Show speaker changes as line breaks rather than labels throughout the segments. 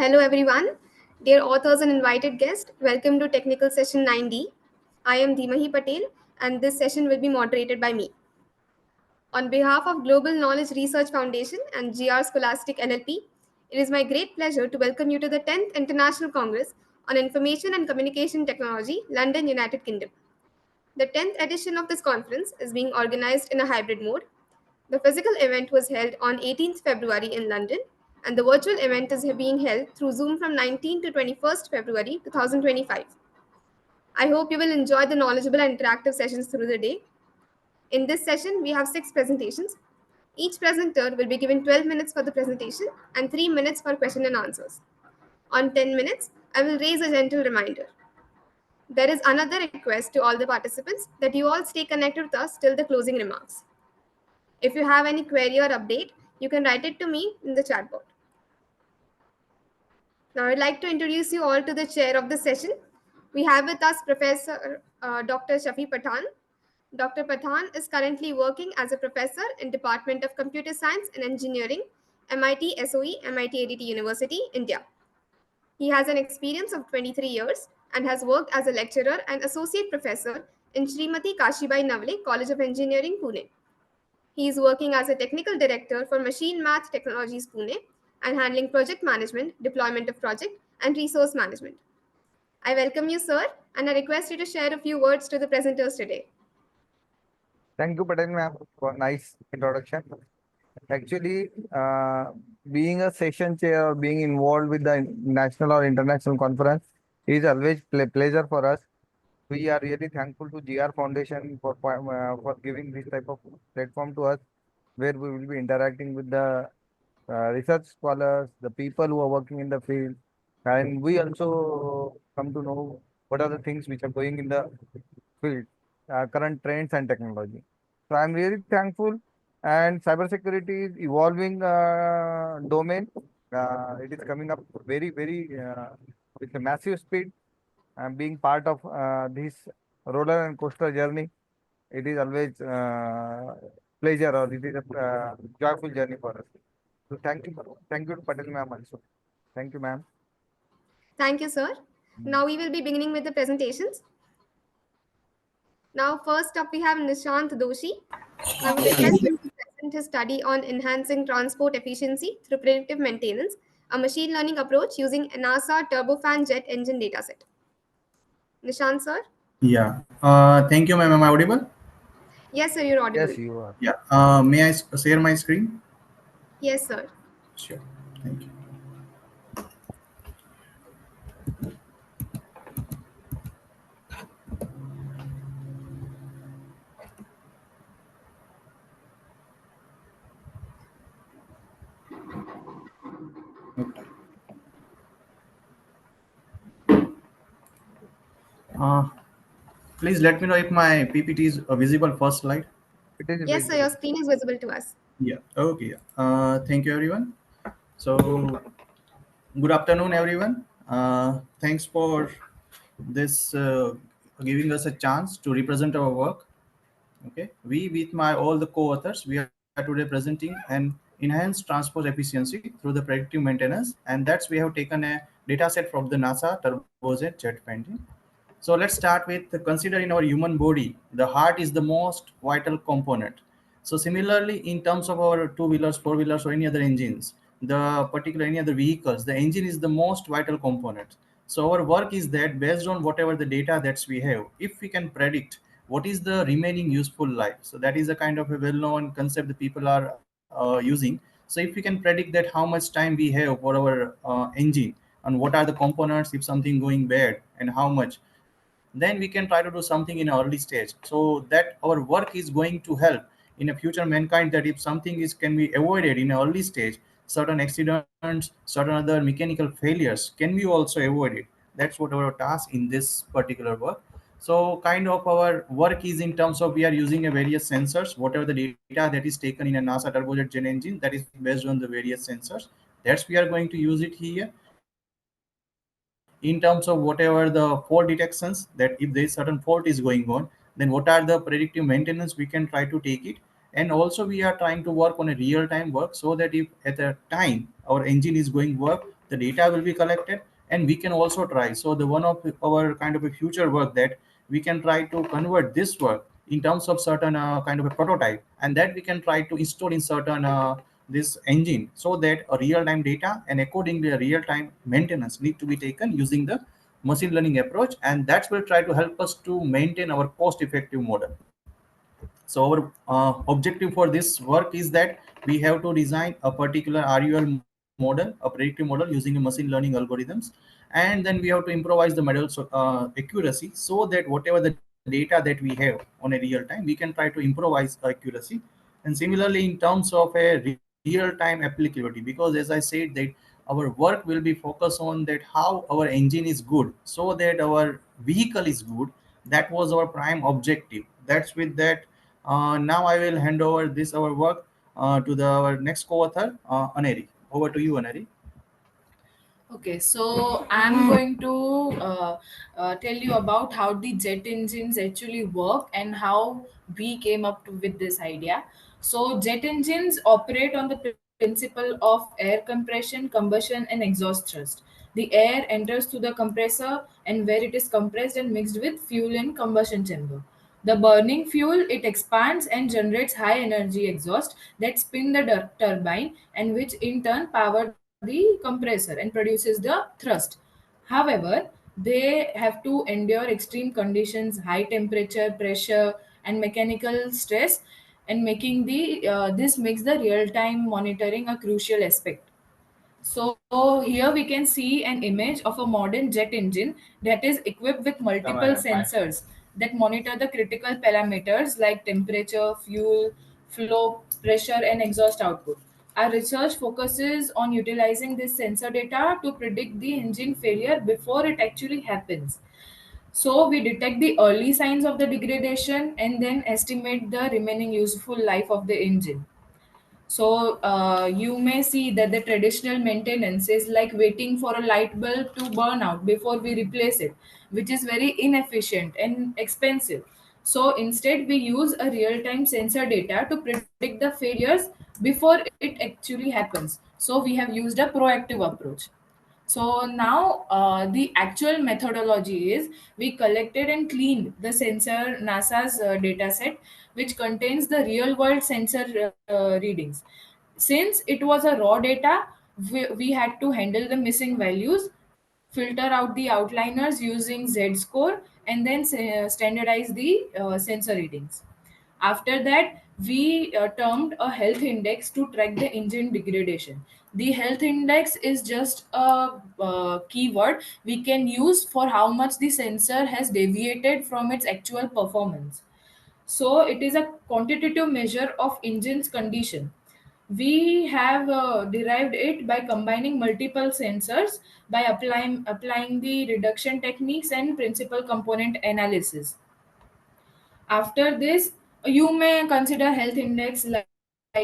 Hello, everyone. Dear authors and invited guests, welcome to Technical Session 9D. I am Dhimahi Patel, and this session will be moderated by me. On behalf of Global Knowledge Research Foundation and GR Scholastic LLP, it is my great pleasure to welcome you to the 10th International Congress on Information and Communication Technology, London, United Kingdom. The 10th edition of this conference is being organized in a hybrid mode. The physical event was held on 18th February in London, and the virtual event is being held through Zoom from 19 to 21st February 2025. I hope you will enjoy the knowledgeable and interactive sessions through the day. In this session, we have 6 presentations. Each presenter will be given 12 minutes for the presentation and 3 minutes for question and answers. On 10 minutes, I will raise a gentle reminder. There is another request to all the participants that you all stay connected with us till the closing remarks. If you have any query or update, you can write it to me in the chat box. Now, I'd like to introduce you all to the chair of the session. We have with us Professor Dr. Shafi Pathan. Dr. Pathan is currently working as a professor in Department of Computer Science and Engineering, MIT SOE, MIT ADT University, India. He has an experience of 23 years and has worked as a lecturer and associate professor in Srimati Kashibai Navle College of Engineering, Pune. He is working as a technical director for Machine Math Technologies Pune and handling project management, deployment of project, and resource management. I welcome you, sir, and I request you to share a few words to the presenters today.
Thank you, Patel ma'am, for nice introduction. Actually, being a session chair or being involved with the national or international conference is always pleasure for us. We are really thankful to GR Foundation for giving this type of platform to us, where we will be interacting with the research scholars, the people who are working in the field, and we also come to know what are the things which are going in the field, current trends and technology. So I'm really thankful. And cybersecurity is evolving domain. It is coming up very with a massive speed. And being part of this roller and coaster journey, it is always pleasure or it is a joyful journey for us. So thank you to Patel ma'am also. Thank you, ma'am.
Thank you, sir. Now we will be beginning with the presentations. Now, first up, we have Nishant Doshi. I would request him to present his study on enhancing transport efficiency through predictive maintenance, a machine learning approach using a NASA turbofan jet engine dataset. Nishant, sir?
Yeah. Thank you, ma'am. Am I audible?
Yes, sir, you're audible.
Yes, you are.
Yeah. May I share my screen?
Yes, sir.
Sure. Thank you. Okay. Uh, Please let me know if my PPT is visible first slide.
It is
Yes, sir, your
visible.
screen is visible to us.
Yeah. Okay. Thank you, everyone. So, good afternoon, everyone. Thanks for this giving us a chance to represent our work. Okay, we with my all the co-authors, we are today presenting an enhanced transport efficiency through the predictive maintenance, and that's we have taken a data set from the NASA turbojet jet engine. So let's start with consider in our human body, the heart is the most vital component. So similarly, in terms of our two-wheelers, four-wheelers, or any other engines, the particular any other vehicles, the engine is the most vital component. So our work is that based on whatever the data that we have, if we can predict what is the remaining useful life. So that is a kind of a well-known concept that people are using. So if we can predict that how much time we have for our engine and what are the components if something going bad and how much, then we can try to do something in an early stage so that our work is going to help in a future mankind, that if something is can be avoided in an early stage, certain accidents, certain other mechanical failures can be also avoided. That's what our task in this particular work. So kind of our work is in terms of we are using a various sensors, whatever the data that is taken in a NASA turbojet jet engine, that is based on the various sensors. That's we are going to use it here. In terms of whatever the fault detections, that if there is certain fault is going on, then what are the predictive maintenance we can try to take it. And also we are trying to work on a real time work so that if at a time our engine is going work, what are the the data will be collected, and we can also try. So the one of our kind of a future work that we can try to convert this work in terms of certain kind of a prototype, and that we can try to install in certain this engine, so that a real time data and accordingly a real time maintenance need to be taken using the machine learning approach, and that will try to help us to maintain our cost effective model. So our objective for this work is that we have to design a particular RUL model, a predictive model using a machine learning algorithms, and then we have to improvise the model's accuracy, so that whatever the data that we have on a real time, we can try to improvise accuracy. And similarly, in terms of a real time applicability, because as I said that our work will be focused on that how our engine is good, so that our vehicle is good. That was our prime objective. That's with that. Now I will hand over this our work to our next co-author, Aneri. Over to you, Aneri.
Okay, so I'm going to tell you about how the jet engines actually work and how we came up with this idea. So, jet engines operate on the principle of air compression, combustion, and exhaust thrust. The air enters through the compressor, and where it is compressed and mixed with fuel in combustion chamber. The burning fuel it expands and generates high energy exhaust that spin the turbine, and which in turn power the compressor and produces the thrust. However, they have to endure extreme conditions, high temperature, pressure, and mechanical stress, and making the this makes the real time monitoring a crucial aspect. So here we can see an image of a modern jet engine that is equipped with multiple sensors that monitor the critical parameters like temperature, fuel, flow, pressure, and exhaust output. Our research focuses on utilizing this sensor data to predict the engine failure before it actually happens. So we detect the early signs of the degradation and then estimate the remaining useful life of the engine. So you may see that the traditional maintenance is like waiting for a light bulb to burn out before we replace it, which is very inefficient and expensive. So instead, we use a real-time sensor data to predict the failures before it actually happens. So we have used a proactive approach. So now the actual methodology is we collected and cleaned the sensor NASA's data set, which contains the real world sensor readings. Since it was a raw data, we had to handle the missing values, filter out the outliners using Z score, and then standardize the sensor readings. After that, we termed a health index to track the engine degradation. The health index is just a keyword we can use for how much the sensor has deviated from its actual performance. So it is a quantitative measure of engine's condition. We have derived it by combining multiple sensors by applying the reduction techniques and principal component analysis. After this, you may consider health index like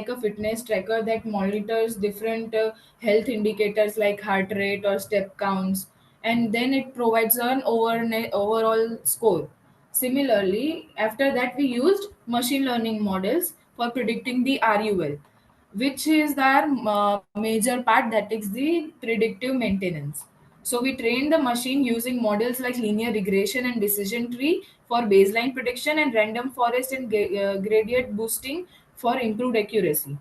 a fitness tracker that monitors different health indicators like heart rate or step counts, and then it provides an overall score. Similarly, after that, we used machine learning models for predicting the RUL, which is their major part, that is the predictive maintenance. So we trained the machine using models like linear regression and decision tree for baseline prediction and random forest and gradient boosting for improved accuracy.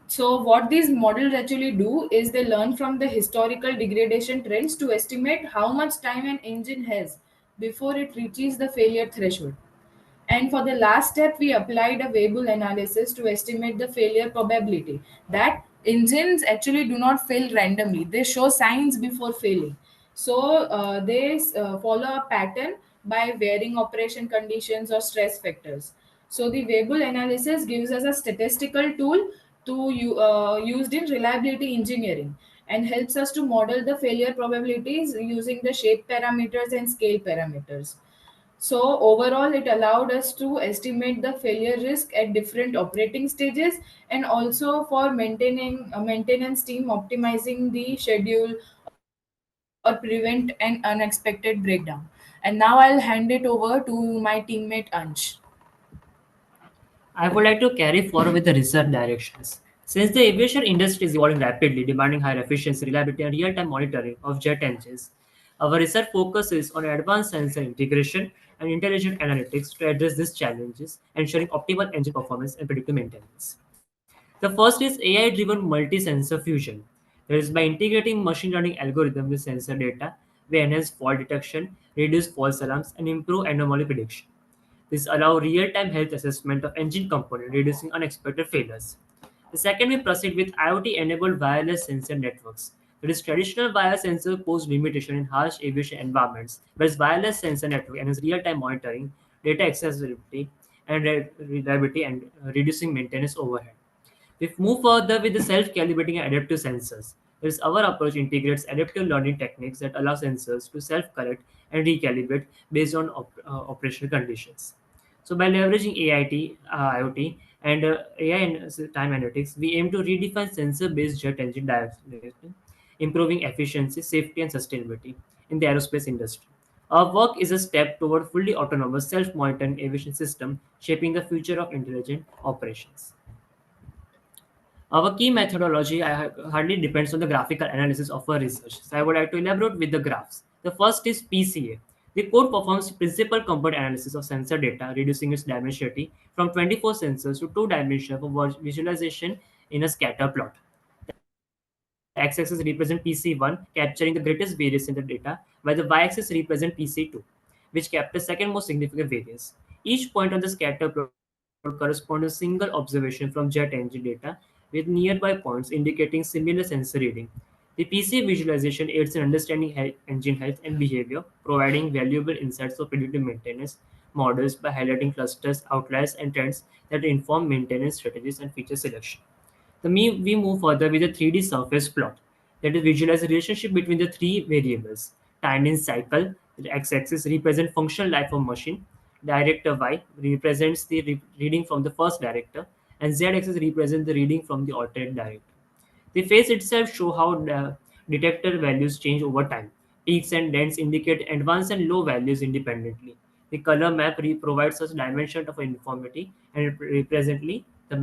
So what these models actually do is they learn from the historical degradation trends to estimate how much time an engine has before it reaches the failure threshold. And for the last step, we applied a Weibull analysis to estimate the failure probability. That engines actually do not fail randomly, they show signs before failing. So they follow a pattern by varying operation conditions or stress factors. So the Weibull analysis gives us a statistical tool used in reliability engineering and helps us to model the failure probabilities using the shape parameters and scale parameters. So overall, it allowed us to estimate the failure risk at different operating stages, and also for maintaining a maintenance team optimizing the schedule or prevent an unexpected breakdown. And now I'll hand it over to my teammate Ansh.
I would like to carry forward with the research directions. Since the aviation industry is evolving rapidly, demanding higher efficiency, reliability, and real time monitoring of jet engines, our research focuses on advanced sensor integration and intelligent analytics to address these challenges, ensuring optimal engine performance and predictive maintenance. The first is AI driven multi sensor fusion. That is, by integrating machine learning algorithms with sensor data, we enhance fault detection, reduce false alarms, and improve anomaly prediction. This allows real-time health assessment of engine component, reducing unexpected failures. The second, we proceed with IoT-enabled wireless sensor networks. That is, traditional wireless sensor pose limitation in harsh aviation environments, whereas wireless sensor network enhance real-time monitoring, data accessibility, and reliability, and reducing maintenance overhead. We move further with the self-calibrating and adaptive sensors. This our approach integrates adaptive learning techniques that allow sensors to self-correct and recalibrate based on operational conditions. So by leveraging IoT, and AI and time analytics, we aim to redefine sensor-based jet engine direction, improving efficiency, safety, and sustainability in the aerospace industry. Our work is a step toward fully autonomous, self-monitoring aviation system, shaping the future of intelligent operations. Our key methodology hardly depends on the graphical analysis of our research. So I would like to elaborate with the graphs. The first is PCA. The code performs principal component analysis of sensor data, reducing its dimensionality from 24 sensors to 2 dimensions for visualization in a scatter plot. The x-axis represents PC1, capturing the greatest variance in the data, while the y-axis represents PC2, which captures second most significant variance. Each point on the scatter plot corresponds to a single observation from jet engine data, with nearby points indicating similar sensor reading. The PC visualization aids in understanding engine health and behavior, providing valuable insights for predictive maintenance models by highlighting clusters, outliers, and trends that inform maintenance strategies and feature selection. We move further with a 3D surface plot that is visualize the relationship between the three variables. Time in cycle, the x-axis represents functional life of machine, director y represents the reading from the first director, and z-axis represents the reading from the alternate director. The face itself show how the detector values change over time. Peaks and dents indicate advanced and low values independently. The color map provides us dimension of uniformity and represently the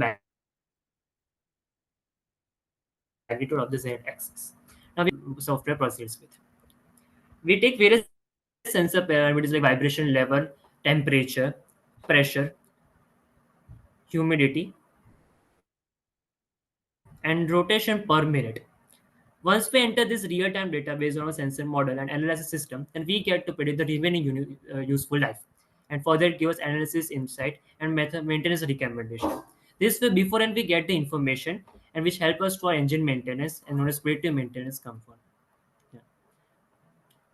magnitude of the z-axis. Now we move further with the software proceeds with. We take various sensor parameters like vibration level, temperature, pressure, humidity, and rotation per minute. Once we enter this real-time data based on a sensor model and analysis system, then we get to predict the remaining useful life. And further, it gives us analysis insight and method maintenance recommendation. This way, before and we get the information and which help us for engine maintenance and known as predictive maintenance comfort. Yeah.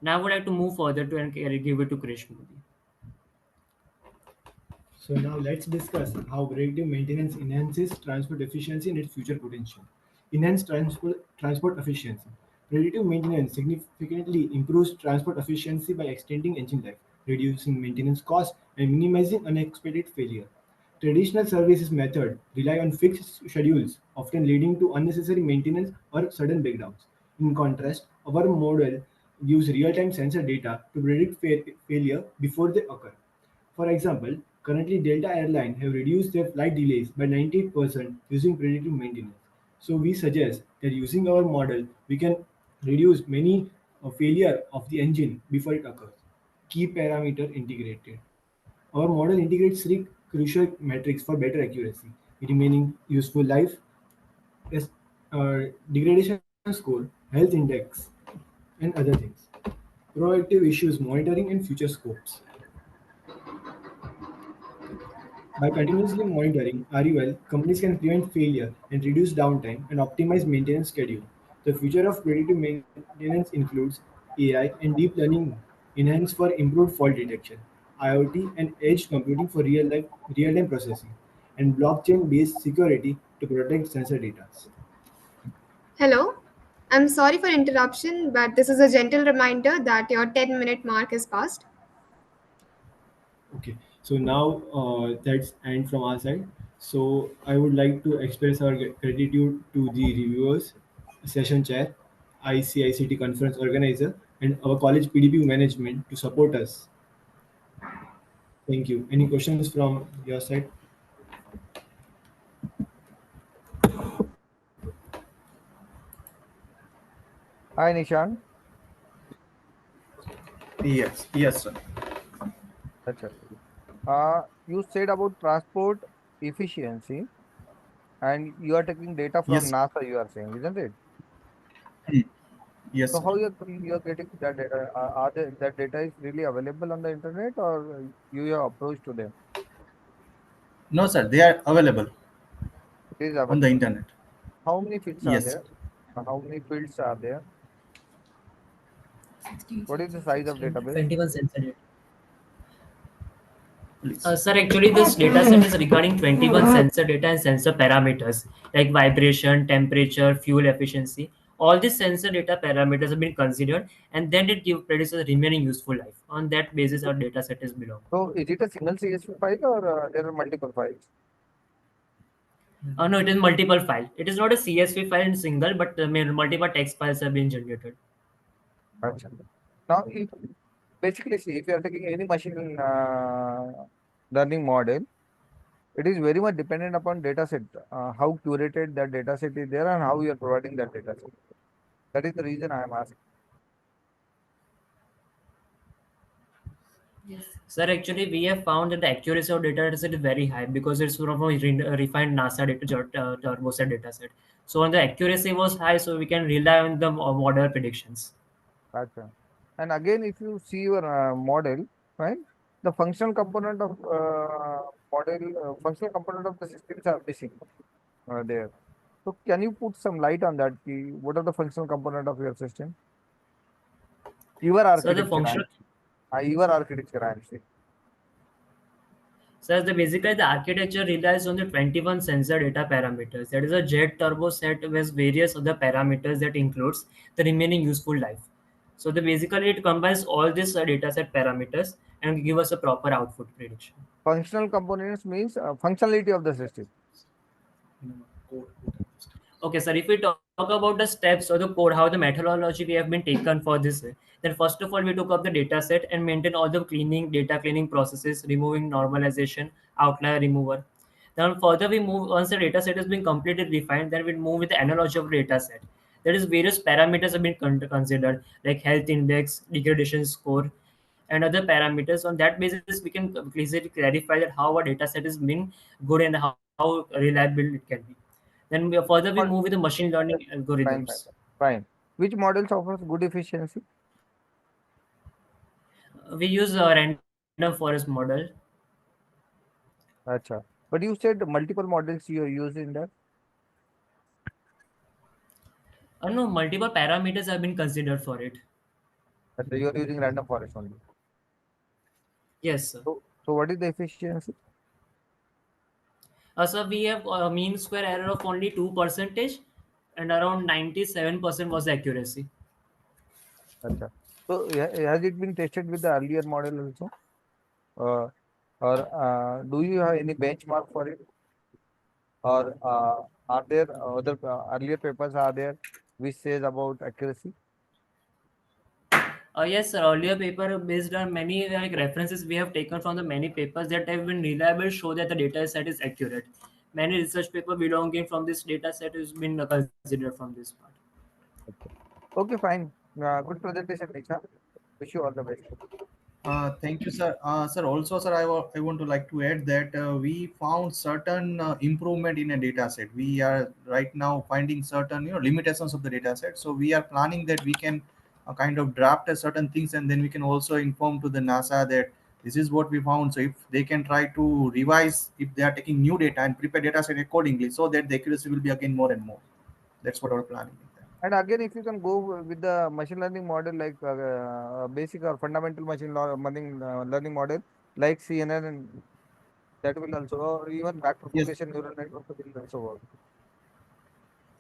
Now I would like to move further to and give it to Krish Modi.
So now let's discuss how predictive maintenance enhances transport efficiency and its future potential. Enhanced transport efficiency. Predictive maintenance significantly improves transport efficiency by extending engine life, reducing maintenance costs, and minimizing unexpected failure. Traditional services method rely on fixed schedules, often leading to unnecessary maintenance or sudden breakdowns. In contrast, our model use real-time sensor data to predict failure before they occur. For example, currently Delta Airline have reduced their flight delays by 98% using predictive maintenance. So we suggest that using our model, we can reduce many failure of the engine before it occurs. Key parameter integrated. Our model integrates three crucial metrics for better accuracy: remaining useful life, is, degradation score, health index, and other things. Proactive issues monitoring and future scopes. By continuously monitoring RUL, companies can prevent failure and reduce downtime and optimize maintenance schedule. The future of predictive maintenance includes AI and deep learning enhanced for improved fault detection, IoT and edge computing for real-time processing, and blockchain-based security to protect sensor data.
Hello. I'm sorry for interruption, but this is a gentle reminder that your 10-minute mark is passed.
Okay, so now that's end from our side. So I would like to express our gratitude to the reviewers, session chair, ICICT conference organizer, and our college PDP management to support us. Thank you. Any questions from your side?
Hi, Nishan.
Yes, sir.
That's it. You said about transport efficiency, and you are taking data from
Yes,
NASA, you are saying, isn't it?
hmm, yes,
So
sir.
how you're getting that data? That data is really available on the internet, or you have approached to them?
No, sir, they are available
It is
on the
available.
internet.
How many fields are
Yes, sir.
there? How many fields are there? What is the size of database?
21 sensor data.
Please.
Sir, actually, this data set is regarding 21 sensor data and sensor parameters like vibration, temperature, fuel efficiency. All these sensor data parameters have been considered, and then it produces a remaining useful life. On that basis, our data set is belong.
So is it a single CSV file, or there are multiple files?
No, it is multiple file. It is not a CSV file in single, but multiple text files have been generated.
Acha. Now, basically, see, if you are taking any machine learning model, it is very much dependent upon data set, how curated that data set is there and how you are providing that data set. That is the reason I am asking.
Sir, actually, we have found that the accuracy of data set is very high because it's from a refined NASA turbo set data set. So, when the accuracy was high, so we can rely on the model predictions.
Acha. And again, if you see your model, right, the functional component of functional component of the systems are missing there. So, can you put some light on that? What are the functional component of your system? Your
So, the
architecture,
functional
your architecture, I am saying.
So basically the architecture relies on the 21 sensor data parameters. That is a jet turbo set with various other parameters that includes the remaining useful life. So basically it combines all these data set parameters and give us a proper output prediction.
Functional components means functionality of the system.
Okay, sir. If we talk about the steps or the code, how the methodology we have been taken for this, then first of all, we took up the data set and maintain all the data cleaning processes, removing normalization, outlier remover. Then further we move, once the data set has been completely refined, then we move with the analogy of data set. There is various parameters have been considered, like health index, degradation score, and other parameters. On that basis, we can easily clarify that how a data set is been good and how reliable it can be. Then further we move
Mod-
with the machine learning
Fine, fine,
algorithms.
fine. Which models offers good efficiency?
We use a random forest model.
Acha. But you said multiple models you are using that.
No, multiple parameters have been considered for it.
That you are using random forest only.
Yes, sir.
So what is the efficiency?
So we have a mean square error of only 2%, and around 97% was the accuracy.
Acha. So has it been tested with the earlier model also? Uh, or do you have any benchmark for it? Or are there other earlier papers are there which says about accuracy?
Yes, sir. Earlier paper based on many like references we have taken from the many papers that have been reliable show that the data set is accurate. Many research paper belonging from this data set has been considered from this part.
Okay, fine. Good presentation, Nisha. Wish you all the best.
Thank you, sir. Sir, also, sir, I want to like to add that we found certain improvement in a data set. We are right now finding certain limitations of the data set. So we are planning that we can kind of draft a certain things, and then we can also inform to the NASA that this is what we found. So if they can try to revise if they are taking new data and prepare data set accordingly, so that the accuracy will be again more and more. That's what our planning is.
And again, if you can go with the machine learning model like basic or fundamental learning model like CNN, and that will also, or even back
Yes.
propagation neural network will also work.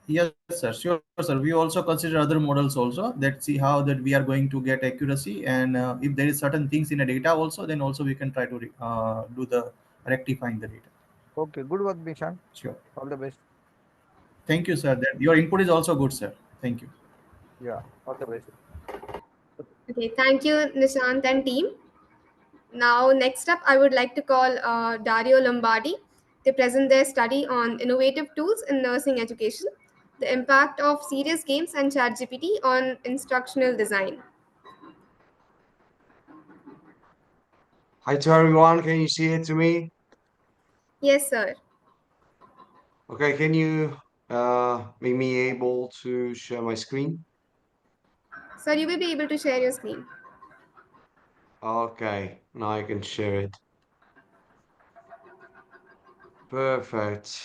Yes, sir. Sure, sir. We also consider other models also that see how that we are going to get accuracy, and if there is certain things in a data also, then also we can try to do the rectifying the data.
Okay, good work, Nishan.
Sure.
All the best.
Thank you, sir. That your input is also good, sir. Thank you.
Yeah, all the best.
Okay, thank you, Nishant and team. Now, next up, I would like to call Dario Lombardi to present their study on innovative tools in nursing education. The impact of serious games and ChatGPT on instructional design.
Hi to everyone. Can you see it to me?
Yes, sir.
Okay, can you make me able to share my screen?
Sir, you will be able to share your screen.
Okay, now I can share it. Perfect.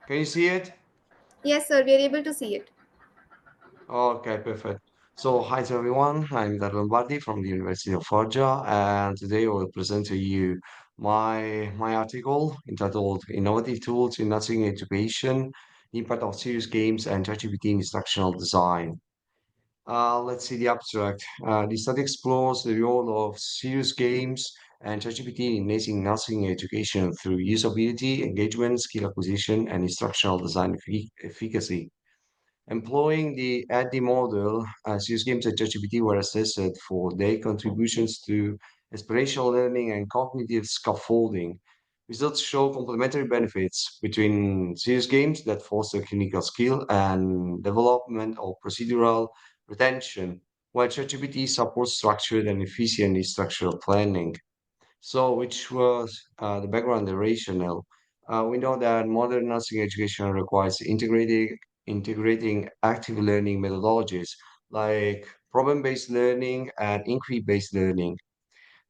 Can you see it?
Yes, sir, we are able to see it.
Okay, perfect. So, hi to everyone. I'm Dar Lombardi from the University of Foggia, and today I will present to you my article entitled "Innovative Tools in Nursing Education: Impact of Serious Games and ChatGPT in Instructional Design." Let's see the abstract. The study explores the role of serious games and ChatGPT in enhancing nursing education through usability, engagement, skill acquisition, and instructional design efficacy. Employing the ADDI model, serious games and ChatGPT were assessed for their contributions to experiential learning and cognitive scaffolding. Results show complementary benefits between serious games that foster clinical skill and development of procedural retention, while ChatGPT supports structured and efficient instructional planning. So, which was the background, the rationale? We know that modern nursing education requires integrating active learning methodologies like problem-based learning and inquiry-based learning.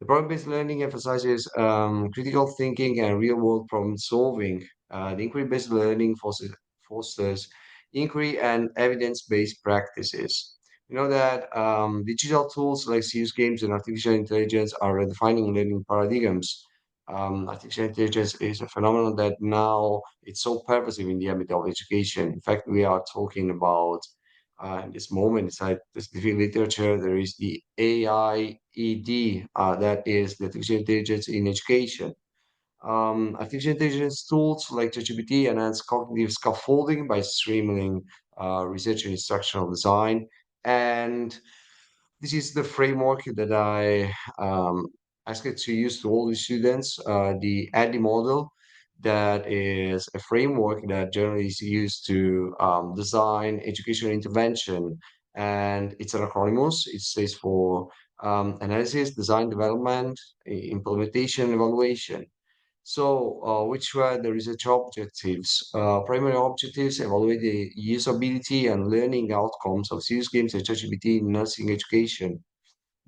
The problem-based learning emphasizes critical thinking and real-world problem solving. The inquiry-based learning fosters inquiry and evidence-based practices. You know that digital tools like serious games and artificial intelligence are redefining learning paradigms. Artificial intelligence is a phenomenon that now it's so pervasive in the ambit of education. In fact, we are talking about in this moment, inside the specific literature, there is the AIED, that is the artificial intelligence in education. Artificial intelligence tools like ChatGPT enhance cognitive scaffolding by streamlining research and instructional design. And this is the framework that I ask it to use to all the students. The ADDI model, that is a framework that generally is used to design educational intervention, and it's an acronym. It stands for analysis, design, development, implementation, evaluation. So, which were the research objectives? Primary objectives: evaluate the usability and learning outcomes of serious games and ChatGPT in nursing education.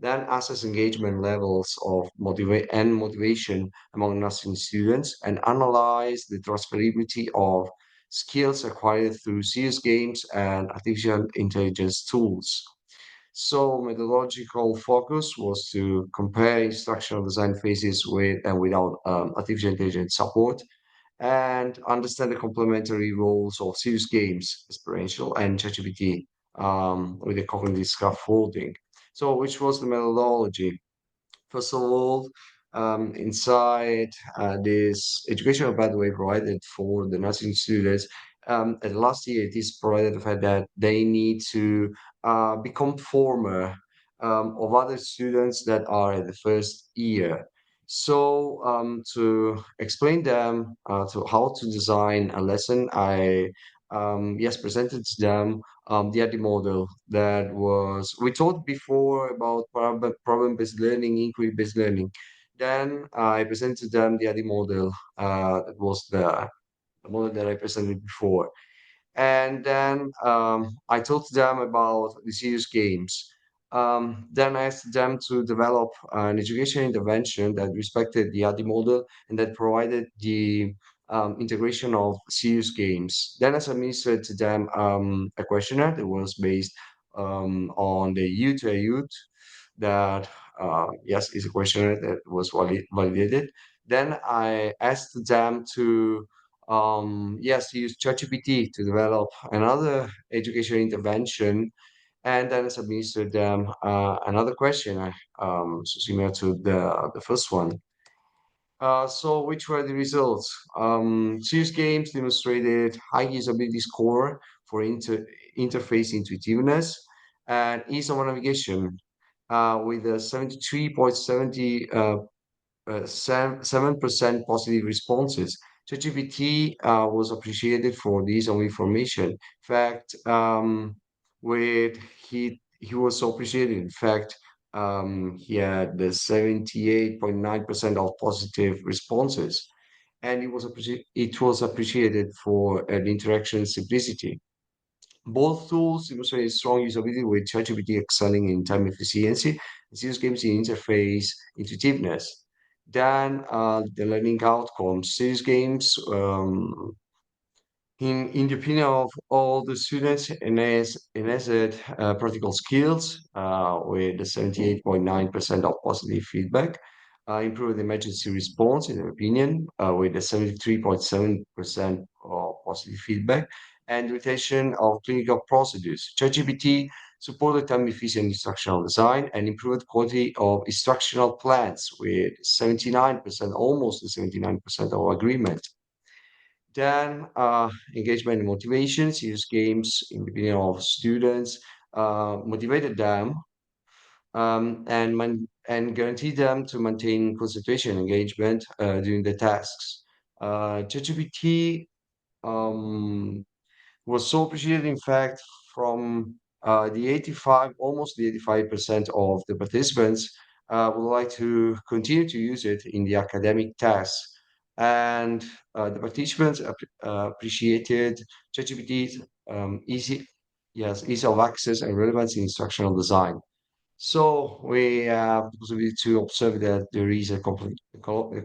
Then assess engagement levels of motivation among nursing students and analyze the transferability of skills acquired through serious games and artificial intelligence tools. So methodological focus was to compare instructional design phases with and without artificial intelligence support and understand the complementary roles of serious games, experiential, and ChatGPT with the cognitive scaffolding. So, which was the methodology? First of all, inside this educational pathway provided for the nursing students, at last year it is provided the fact that they need to become former of other students that are at the first year. So to explain them to how to design a lesson, I yes presented to them the other model that was we talked before about problem-based learning, inquiry-based learning. Then I presented them the other model. That was the model that I presented before. And then I talked to them about the serious games. Then I asked them to develop an education intervention that respected the ADI model and that provided the integration of serious games. Then I submitted to them a questionnaire that was based on the youth to youth that, yes, is a questionnaire that was validated. Then I asked them to yes, use ChatGPT to develop another education intervention, and then submit to them another question, so similar to the first one. So, which were the results? Serious games demonstrated high usability score for interface intuitiveness and ease of navigation, with a 73.70 7% positive responses. ChatGPT was appreciated for this of information. In fact, with he was so appreciated. In fact, he had the 78.9% of positive responses, and it was appreciated for the interaction simplicity. Both tools demonstrate strong usability with ChatGPT excelling in time efficiency and serious games in interface intuitiveness. Then the learning outcomes. Serious games in the opinion of all the students, enhanced practical skills with 78.9% of positive feedback, improved emergency response, in their opinion, with a 73.7% of positive feedback, and retention of clinical procedures. ChatGPT supported time-efficient instructional design and improved quality of instructional plans with 79%, almost 79% of agreement. Then engagement and motivation, serious games in the beginning of students motivated them and guaranteed them to maintain concentration and engagement during the tasks. ChatGPT um, was so appreciated, in fact, from the 85, almost the 85% of the participants would like to continue to use it in the academic tasks. And the participants appreciated ChatGPT's ease of access and relevance in instructional design. So we have the possibility to observe that there is a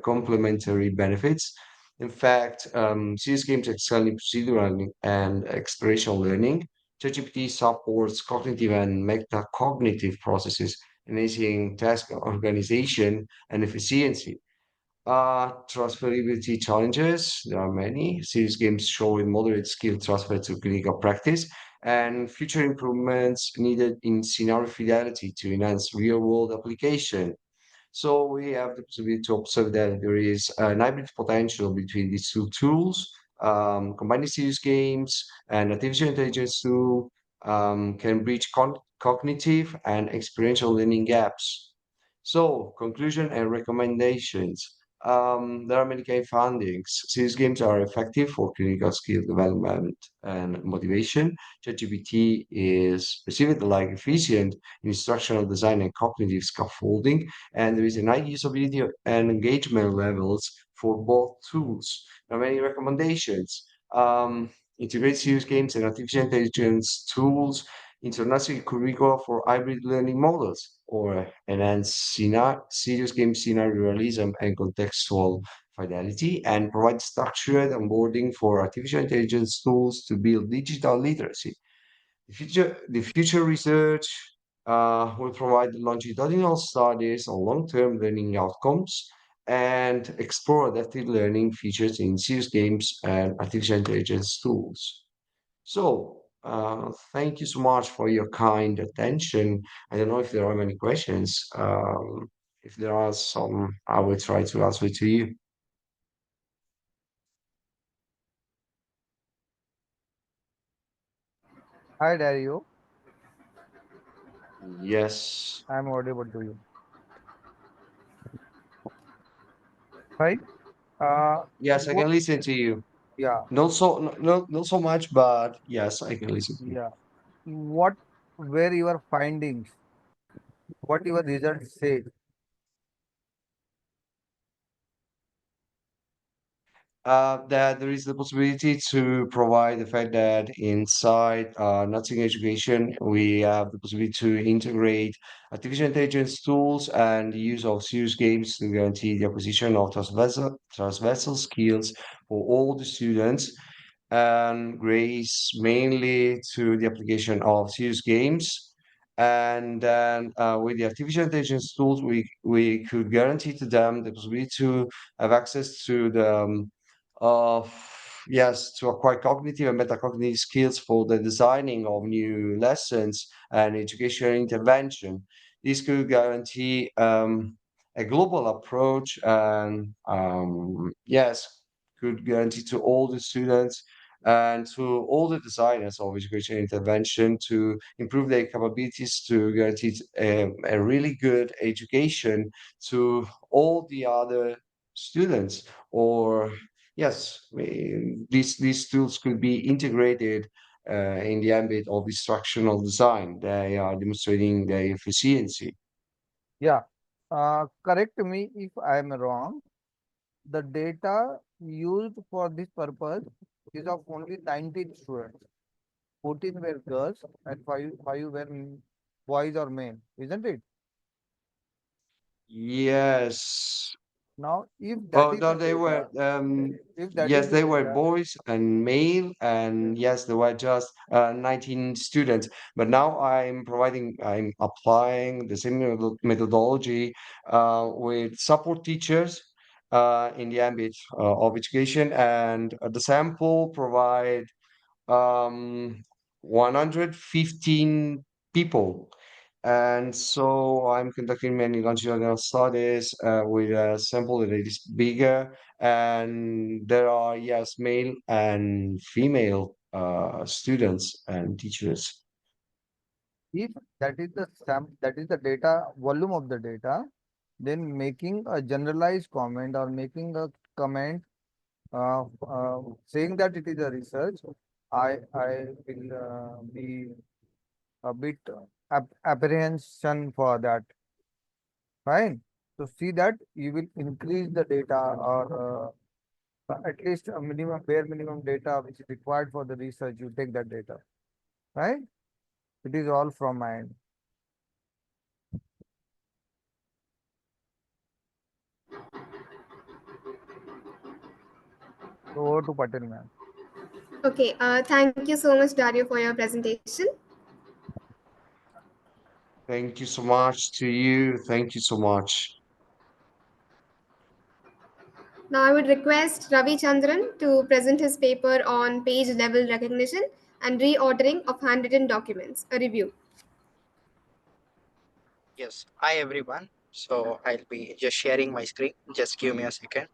complementary benefits. In fact, CS games excel in procedural and explorational learning. ChatGPT supports cognitive and metacognitive processes, enhancing task organization and efficiency. Transferability challenges. There are many. Serious games show a moderate skill transfer to clinical practice, and future improvements needed in scenario fidelity to enhance real-world application. So we have the possibility to observe that there is an hybrid potential between these two tools. Combining serious games and artificial intelligence tool can bridge cognitive and experiential learning gaps. So, conclusion and recommendations. There are many key findings. These games are effective for clinical skill development and motivation. ChatGPT is perceived like efficient in instructional design and cognitive scaffolding, and there is a high usability and engagement levels for both tools. There are many recommendations. Integrate serious games and artificial intelligence tools international curricula for hybrid learning models, or enhance serious game scenario realism and contextual fidelity, and provide structured onboarding for artificial intelligence tools to build digital literacy. The future research will provide longitudinal studies on long-term learning outcomes and explore adaptive learning features in serious games and artificial intelligence tools. So, thank you so much for your kind attention. I don't know if there are many questions. If there are some, I will try to answer to you.
Hi, Dario.
Yes.
I'm audible to you. Right?
Yes, I
What?
can listen to you.
Yeah,
Not so much, but yes, I can listen to you.
yeah. What were your findings? What your results say?
That there is the possibility to provide the fact that inside nursing education, we have the possibility to integrate artificial intelligence tools and the use of serious games to guarantee the acquisition of transversal skills for all the students, and grace mainly to the application of serious games. And then with the artificial intelligence tools, we could guarantee to them the possibility to have access to the of yes, to acquire cognitive and metacognitive skills for the designing of new lessons and educational intervention. This could guarantee a global approach and yes, could guarantee to all the students and to all the designers of educational intervention to improve their capabilities to guarantee a really good education to all the other students or Yes, these tools could be integrated in the ambit of instructional design. They are demonstrating their efficiency.
Yeah. Correct me if I am wrong. The data used for this purpose is of only 19 students. 14 were girls and five were boys or men, isn't it?
Yes.
Now, if that
Oh,
is
no,
the
they were,
data, if that is
yes,
the
they were
data,
boys and male, and yes, there were just 19 students. But now I'm applying the same methodology with support teachers in the ambit of education, and the sample provide um, 115 people. And so I'm conducting many longitudinal studies with a sample that is bigger. And there are, yes, male and female students and teachers.
if that is the data volume of the data, then making a generalized comment or making a comment saying that it is a research, I will be a bit apprehension for that. Fine. To see that you will increase the data or at least a minimum bare minimum data which is required for the research. You take that data, right? It is all from my end. So over to Patel, ma'am.
Okay, thank you so much, Dario, for your presentation.
Thank you so much to you. Thank you so much.
Now I would request Ravi Chandran to present his paper on page level recognition and reordering of handwritten documents, a review.
Yes. Hi everyone. So I'll be just sharing my screen. Just give me a second.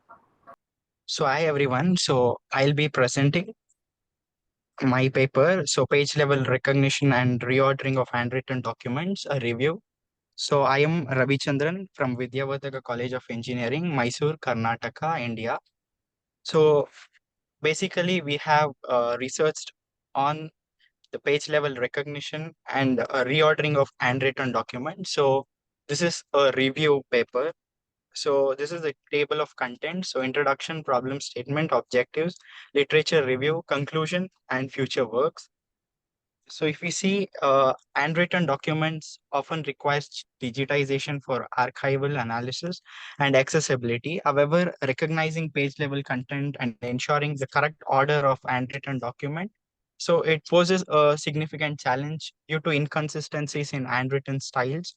So hi everyone. So I'll be presenting my paper. So page level recognition and reordering of handwritten documents, a review. So I am Ravi Chandran from Vidyavardhaka College of Engineering, Mysore, Karnataka, India. So basically we have researched on the page level recognition and reordering of handwritten documents. So this is a review paper. So this is the table of content. So introduction, problem statement, objectives, literature review, conclusion, and future works. So if we see handwritten documents often requires digitization for archival analysis and accessibility. However, recognizing page level content and ensuring the correct order of handwritten document. So it poses a significant challenge due to inconsistencies in handwritten styles,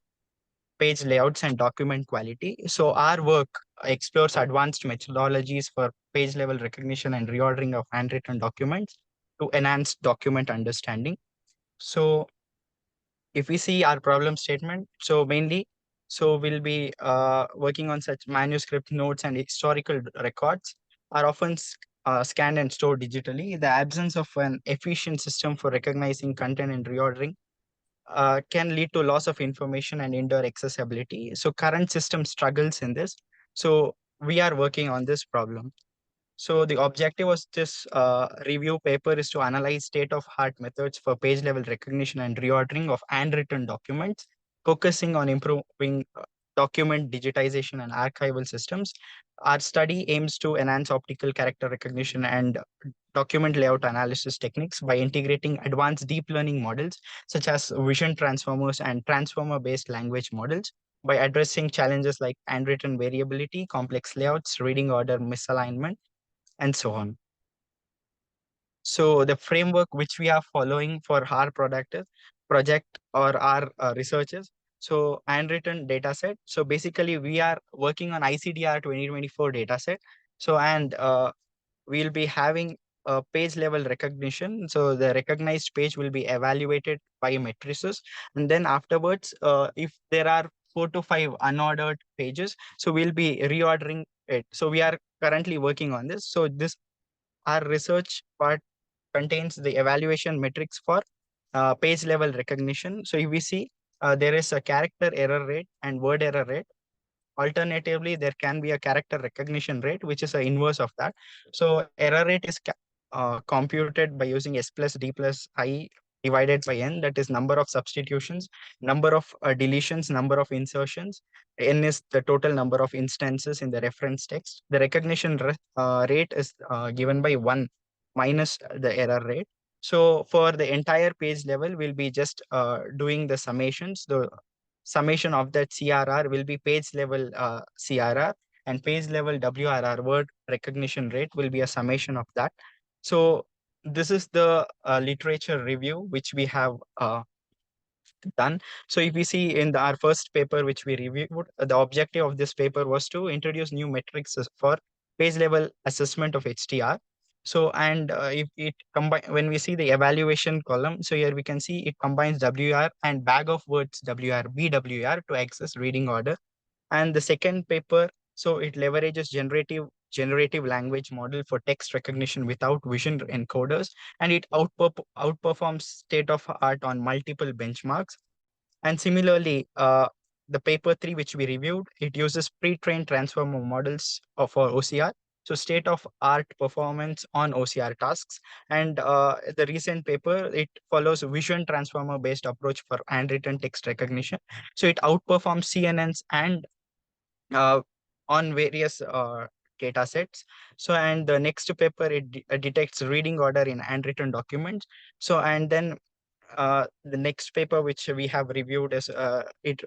page layouts, and document quality. So our work explores advanced methodologies for page level recognition and reordering of handwritten documents to enhance document understanding. So if we see our problem statement, so mainly, so we'll be working on such manuscript notes and historical records are often scanned and stored digitally. The absence of an efficient system for recognizing content and reordering can lead to loss of information and indoor accessibility. So current system struggles in this. So we are working on this problem. So the objective of this review paper is to analyze state-of-art methods for page-level recognition and reordering of handwritten documents, focusing on improving document digitization and archival systems. Our study aims to enhance optical character recognition and document layout analysis techniques by integrating advanced deep learning models such as vision transformers and transformer-based language models by addressing challenges like handwritten variability, complex layouts, reading order misalignment, and so on. So the framework which we are following for our product is project or our researches. So handwritten data set. So basically we are working on ICDR 2024 data set. So and we'll be having a page level recognition. So the recognized page will be evaluated by matrices. And then afterwards, if there are 4 to 5 unordered pages, so we'll be reordering it. So we are currently working on this. So this our research part contains the evaluation metrics for page level recognition. So if we see there is a character error rate and word error rate. Alternatively, there can be a character recognition rate, which is the inverse of that. So error rate is computed by using S plus D plus I divided by N, that is number of substitutions, number of deletions, number of insertions. N is the total number of instances in the reference text. The recognition rate is given by 1 minus the error rate. So for the entire page level, we'll be just doing the summations. The summation of that CRR will be page level CRR, and page level WRR, word recognition rate, will be a summation of that. So this is the literature review which we have done. So if we see in our first paper which we reviewed, the objective of this paper was to introduce new metrics for page level assessment of HTR. So and if it combine, when we see the evaluation column, so here we can see it combines WR and bag of words WR BWR to access reading order. And the second paper, so it leverages generative language model for text recognition without vision encoders, and it outperforms state of art on multiple benchmarks. And similarly, the paper 3, which we reviewed, it uses pre-trained transformer models for OCR. So state of art performance on OCR tasks. And the recent paper, it follows vision transformer based approach for handwritten text recognition. So it outperforms CNNs and uh, on various data sets. So, and the next paper, it detects reading order in handwritten documents. So, and then the next paper which we have reviewed is it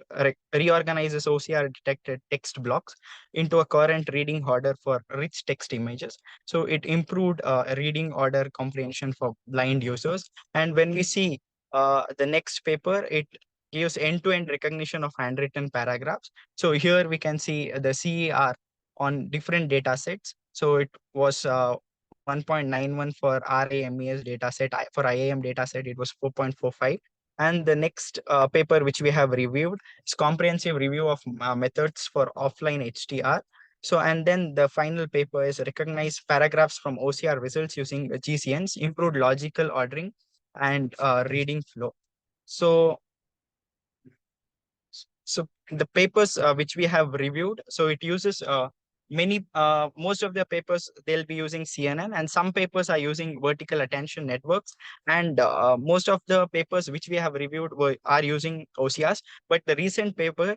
reorganizes OCR detected text blocks into a current reading order for rich text images. So it improved reading order comprehension for blind users. And when we see the next paper, it gives end-to-end recognition of handwritten paragraphs. So here we can see the CER on different data sets. So it was 1.91 for RAMES dataset. For IAM dataset, it was 4.45. And the next paper which we have reviewed is comprehensive review of methods for offline HTR. So, and then the final paper is recognize paragraphs from OCR results using GCNs, improved logical ordering and reading flow. So, so the papers which we have reviewed, so it uses most of the papers they'll be using CNN, and some papers are using vertical attention networks, and most of the papers which we have reviewed are using OCRs. But the recent paper,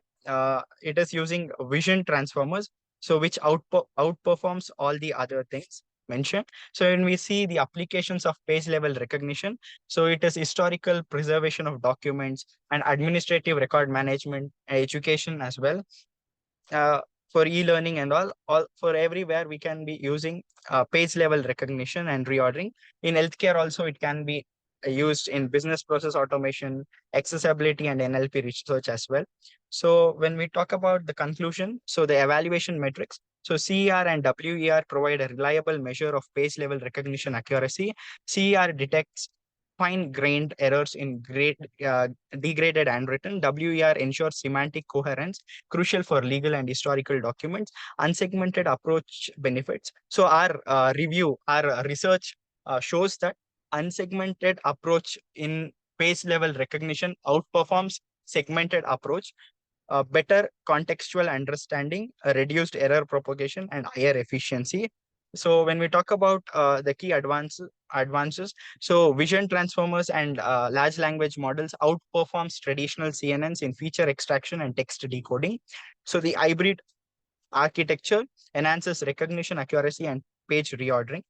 it is using vision transformers, so which outperforms all the other things mentioned. So when we see the applications of page level recognition, so it is historical preservation of documents and administrative record management, education as well, uh, for e-learning and all for everywhere we can be using page level recognition and reordering. In healthcare also it can be used in business process automation, accessibility and NLP research as well. So when we talk about the conclusion, so the evaluation metrics, so CER and WER provide a reliable measure of page level recognition accuracy. CER detects fine-grained errors in degraded handwritten. WER ensures semantic coherence, crucial for legal and historical documents. Unsegmented approach benefits. So our research shows that unsegmented approach in page level recognition outperforms segmented approach, better contextual understanding, reduced error propagation, and higher efficiency. So when we talk about the key advances, so vision transformers and large language models outperforms traditional CNNs in feature extraction and text decoding. So the hybrid architecture enhances recognition accuracy and page reordering.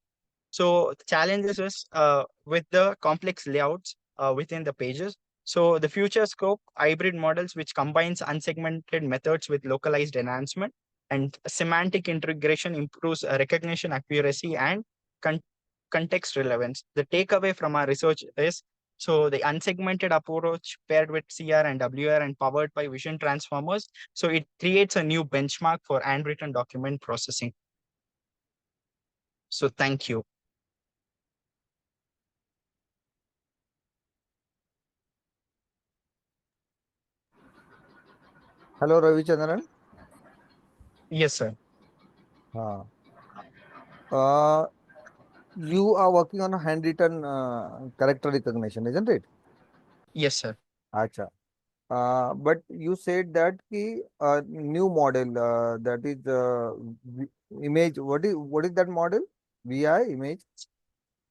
So the challenges is with the complex layouts within the pages. So the future scope, hybrid models which combines unsegmented methods with localized enhancement, and semantic integration improves recognition accuracy and con context relevance. The takeaway from our research is, so the unsegmented approach paired with CR and WR and powered by vision transformers, so it creates a new benchmark for handwritten document processing. So thank you.
Hello, Ravichandran.
Yes, sir.
Uh, uh, you are working on a handwritten character recognition, isn't it?
Yes, sir.
Acha. But you said that the new model that is image. What is that model? VI image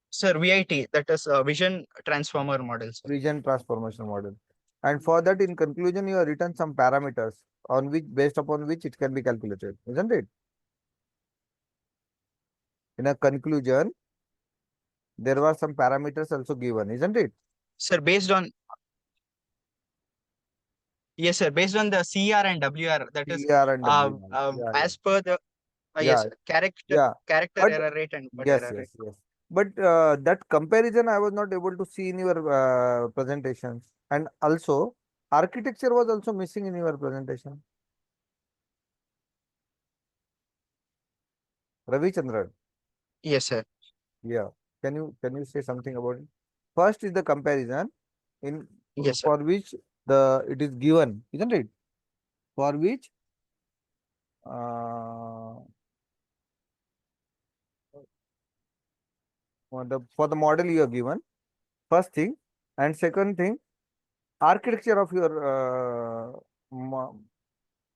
Sir, VIT, that is Vision Transformer model, sir.
vision transformation model. And for that, in conclusion, you have written some parameters on which, based upon which it can be calculated, isn't it? In a conclusion, there were some parameters also given, isn't it?
Sir, based on, yes, sir, based on the CR and WR, that is
CR and WR. Yeah, yeah,
as per the,
yeah,
yes, character,
yeah.
character
But
error rate and word
yes,
error rate.
yes, yes. But that comparison I was not able to see in your presentations. And also, architecture was also missing in your presentation. Ravi Chandran.
Yes, sir.
Yeah. Can you say something about it? First is the comparison in
Yes, sir.
for which the it is given, isn't it? For which uh, for the model you have given. First thing, and second thing, architecture of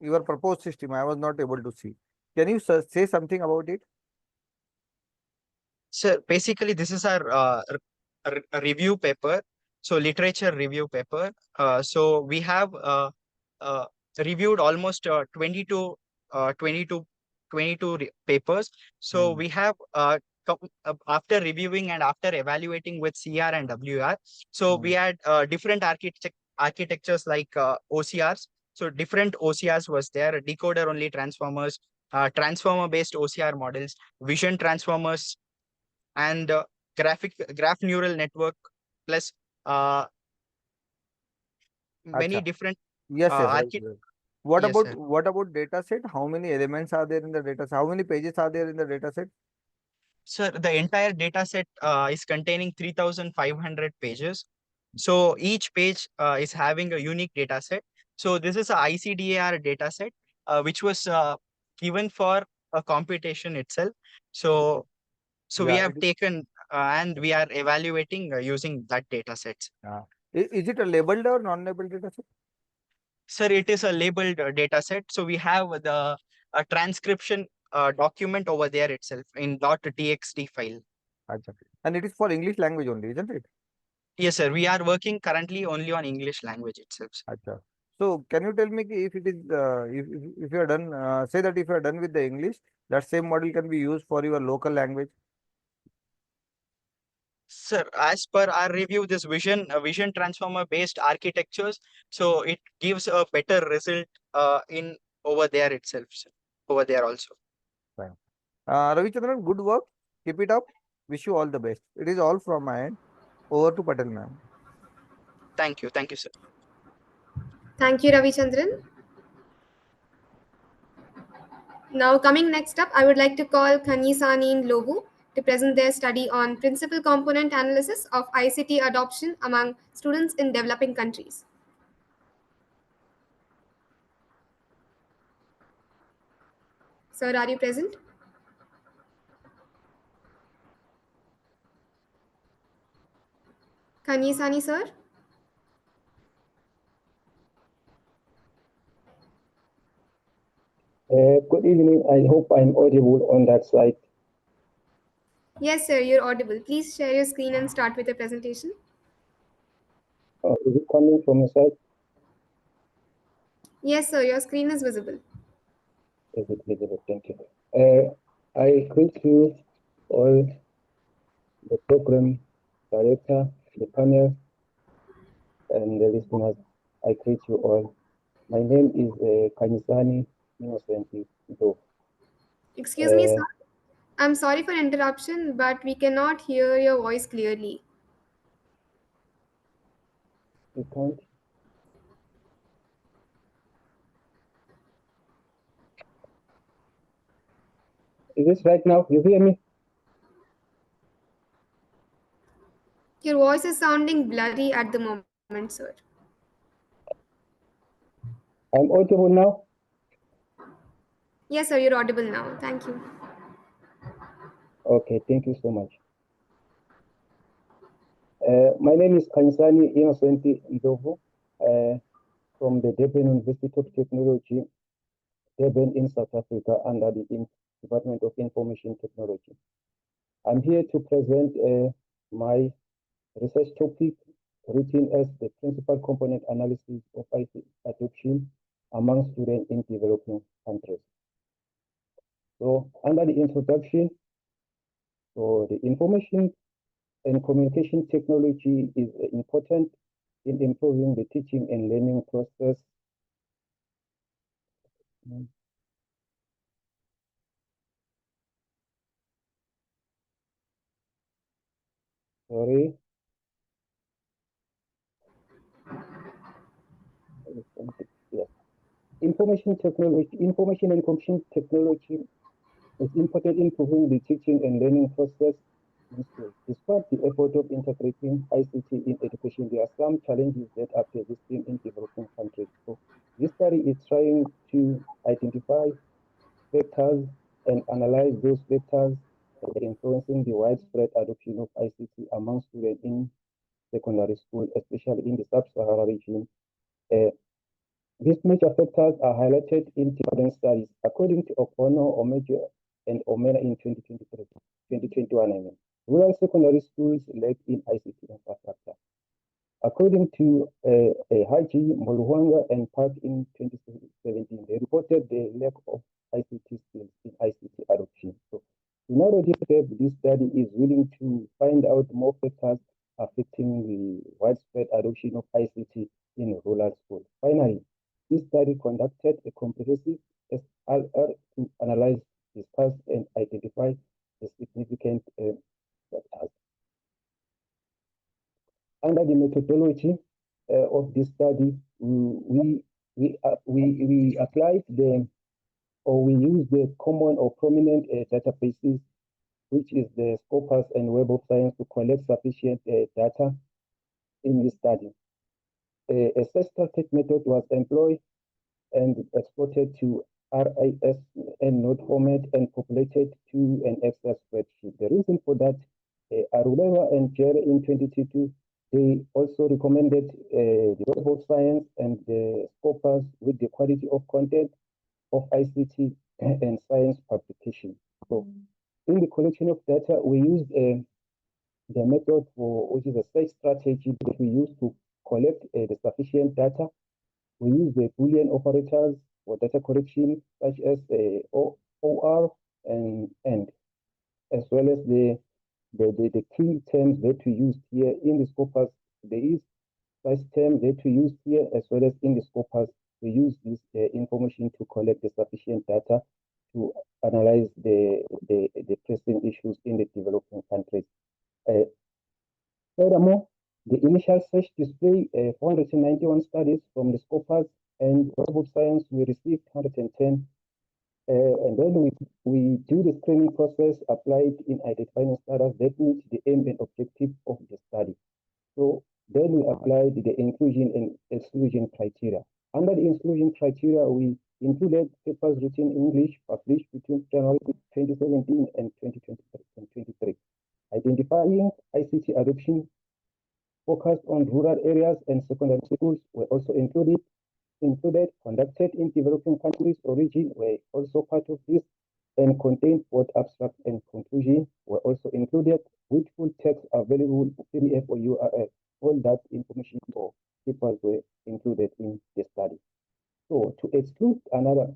your proposed system. I was not able to see. Can you say something about it?
Sir, basically, this is our review paper. So, literature review paper. So, we have uh, reviewed almost 22 papers. So,
Hmm.
we have, after reviewing and after evaluating with CR and WR, so we
Hmm.
had different architectures like OCRs. So, different OCRs was there, decoder only transformers, transformer based OCR models, vision transformers, and graph neural network, plus uh, many
Acha.
different
Yes, yes, right,
archi.
right. What
Yes,
about
sir.
what about data set? How many elements are there in the data set? How many pages are there in the data set?
Sir, the entire data set is containing 3,500 pages. So each page is having a unique data set. So this is a ICDAR data set, which was given for a computation itself. So so we
Yeah,
have taken and we are evaluating using that data sets.
uh, is it a labeled or non-labeled data set?
Sir, it is a labeled data set. So we have the transcription document over there itself in .txt file.
Acha. And it is for English language only, isn't it?
Yes, sir. We are working currently only on English language itself, sir.
Acha. So can you tell me ki if it is if you are done say that if you are done with the English, that same model can be used for your local language.
Sir, as per our review, this vision transformer based architectures, so it gives a better result in over there itself, sir. Over there also.
Fine. Ravi Chandran, good work. Keep it up. Wish you all the best. It is all from my end. Over to Patel ma'am.
Thank you. Thank you, sir.
Thank you, Ravi Chandran. Now, coming next up, I would like to call Khanisani and Lobu to present their study on principal component analysis of ICT adoption among students in developing countries. Sir, are you present? Khanisani, sir?
Good evening. I hope I'm audible on that side.
Yes, sir, you're audible. Please share your screen and start with your presentation.
Is it coming from the side?
Yes, sir, your screen is visible.
Is it visible? Thank you. I greet you all, the program director, the panel, and the listeners. I greet you all. My name is Kanisani Innocent Do.
Excuse me, sir. I'm sorry for interruption, but we cannot hear your voice clearly.
You can't? Is this right now? You hear me?
Your voice is sounding blurry at the moment, sir.
I'm audible now?
Yes, sir, you're audible now. Thank you.
Okay, thank you so much. My name is Kanisani Innocent Ndovu. from the Durban University of Technology, Durban in South Africa, under the Department of Information Technology. I'm here to present my research topic, written as the principal component analysis of ICT adoption among students in developing countries. So under the introduction, so the information and communication technology is important in improving the teaching and learning process. Sorry. Yes. Information technology, information and communication technology is important in improving the teaching and learning process in schools. Despite the effort of integrating ICT in education, there are some challenges that are persisting in developing countries. So this study is trying to identify factors and analyze those factors that are influencing the widespread adoption of ICT among students in secondary school, especially in the sub-Saharan region. These major factors are highlighted in different studies. According to O'Connor, Omejo, and Omena in 2023, 2021, I mean, rural secondary schools lack in ICT infrastructure. According to Haji, Moluhanga, and Park in 2017, they reported the lack of ICT skills in ICT adoption. So, to narrow this gap, this study is willing to find out more factors affecting the widespread adoption of ICT in rural schools. Finally, this study conducted a comprehensive SRR to analyze, discuss, and identify the significant factors. Under the methodology of this study, we applied we used the common or prominent databases, which is the Scopus and Web of Science, to collect sufficient data in this study. A static method was employed and exported to RIS and node format and populated to an Excel spreadsheet. The reason for that, Aruleva and Jerry in 2022, they also recommended the Web of Science and the Scopus with the quality of content of ICT and science publication. So in the collection of data, we used the method which is a search strategy that we use to collect the sufficient data. We use the Boolean operators for data collection, such as OR and AND, as well as the key terms that we use here in the Scopus. There is such term that we use here, as well as in the Scopus. We use this information to collect the sufficient data to analyze the pressing issues in the developing countries. Furthermore, the initial search display 491 studies from the Scopus, and Web of Science we received 110. And then we do the screening process applied in identifying studies that meet the aim and objective of the study. So then we applied the inclusion and exclusion criteria. Under the inclusion criteria, we included papers written in English published between January 2017 and 2023. Identifying ICT adoption focused on rural areas and secondary schools were also included. Conducted in developing countries or region were also part of this, and contained both abstract and conclusion were also included, with full text available, PDF or URL. All that information or papers were included in the study. So to exclude another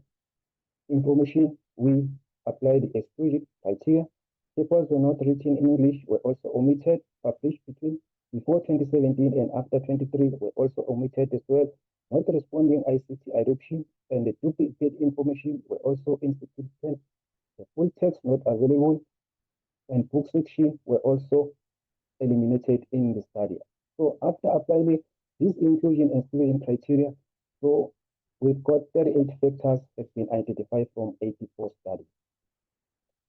information, we applied the exclusion criteria. Papers were not written in English were also omitted, published before 2017 and after 23 were also omitted as well. Not responding ICT adoption and the duplicate information were also insufficient. The full text not available and book section were also eliminated in the study. So after applying this inclusion and exclusion criteria, so we've got 38 factors have been identified from 84 studies.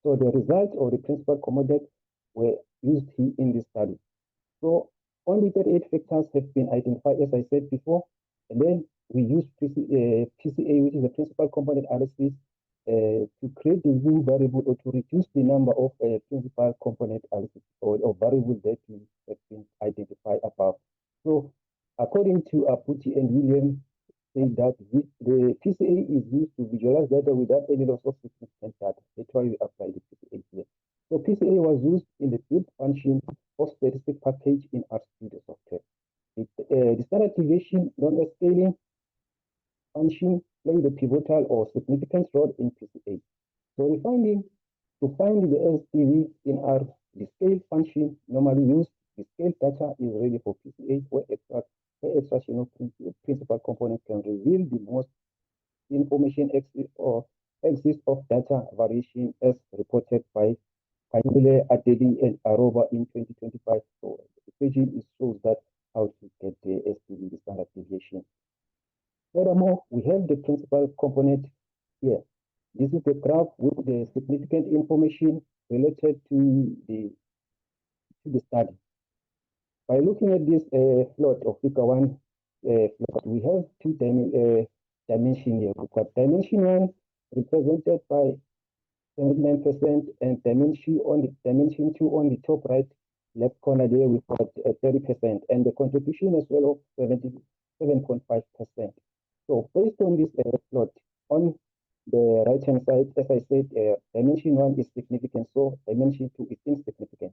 So the results or the principal commodities were used here in this study. So only 38 factors have been identified, as I said before, and then we use PCA, which is the principal component analysis, to create the new variable or to reduce the number of principal component analysis or variables that we have been identified above. So according to Aputi and William, say that the PCA is used to visualize data without any loss of significant data. That's why we apply the PCA here. So PCA was used in the field function of statistic package in RStudio software. The standard deviation known as scaling function played a pivotal or significant role in PCA. So the finding to find the SDV in R, the scale function normally used, the scale data is ready for PCA where extraction of principal component can reveal the most information exists of data variation as reported by Pamela Adeli and Aroba in 2025. So the page shows that how to get the SDV, the standard deviation. Furthermore, we have the principal component here. This is the graph with the significant information related to the study. By looking at this plot of figure 1 plot, we have two dimensions here. We've got dimension 1 represented by 79% and dimension 2 on the top right left corner there we've got 30% and the contribution as well of 77.5%. So based on this plot on the right hand side, as I said, dimension 1 is significant, so dimension 2 is insignificant.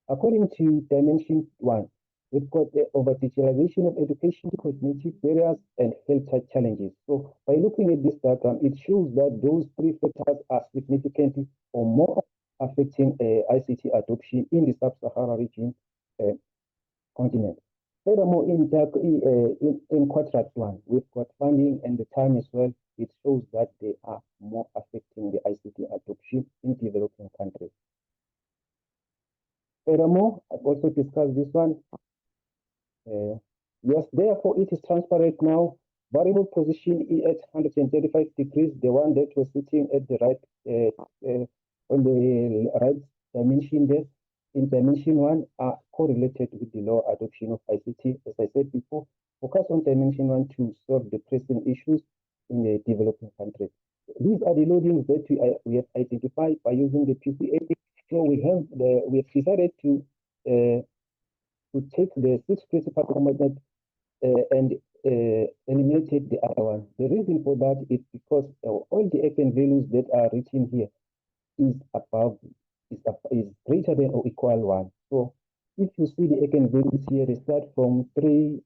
According to dimension 1, we've got the over-digitalization of education, cognitive barriers, and health challenges. So by looking at this diagram, it shows that those three factors are significantly or more affecting ICT adoption in the sub-Saharan region continent. Furthermore, in quadrant 1, we've got funding and the time as well. It shows that they are more affecting the ICT adoption in developing countries. Furthermore, I've also discussed this one. Yes, therefore, it is transparent now. Variable position is at 135 degrees, the one that was sitting at the right, on the right dimension there, in dimension 1 are correlated with the low adoption of ICT. As I said before, focus on dimension 1 to solve the pressing issues in the developing countries. These are the loadings that we have identified by using the PCA. So we have decided to take the 6 principal components and eliminated the other one. The reason for that is because all the eigenvalues that are written here is greater than or equal 1. So if you see the eigenvalues here, they start from 3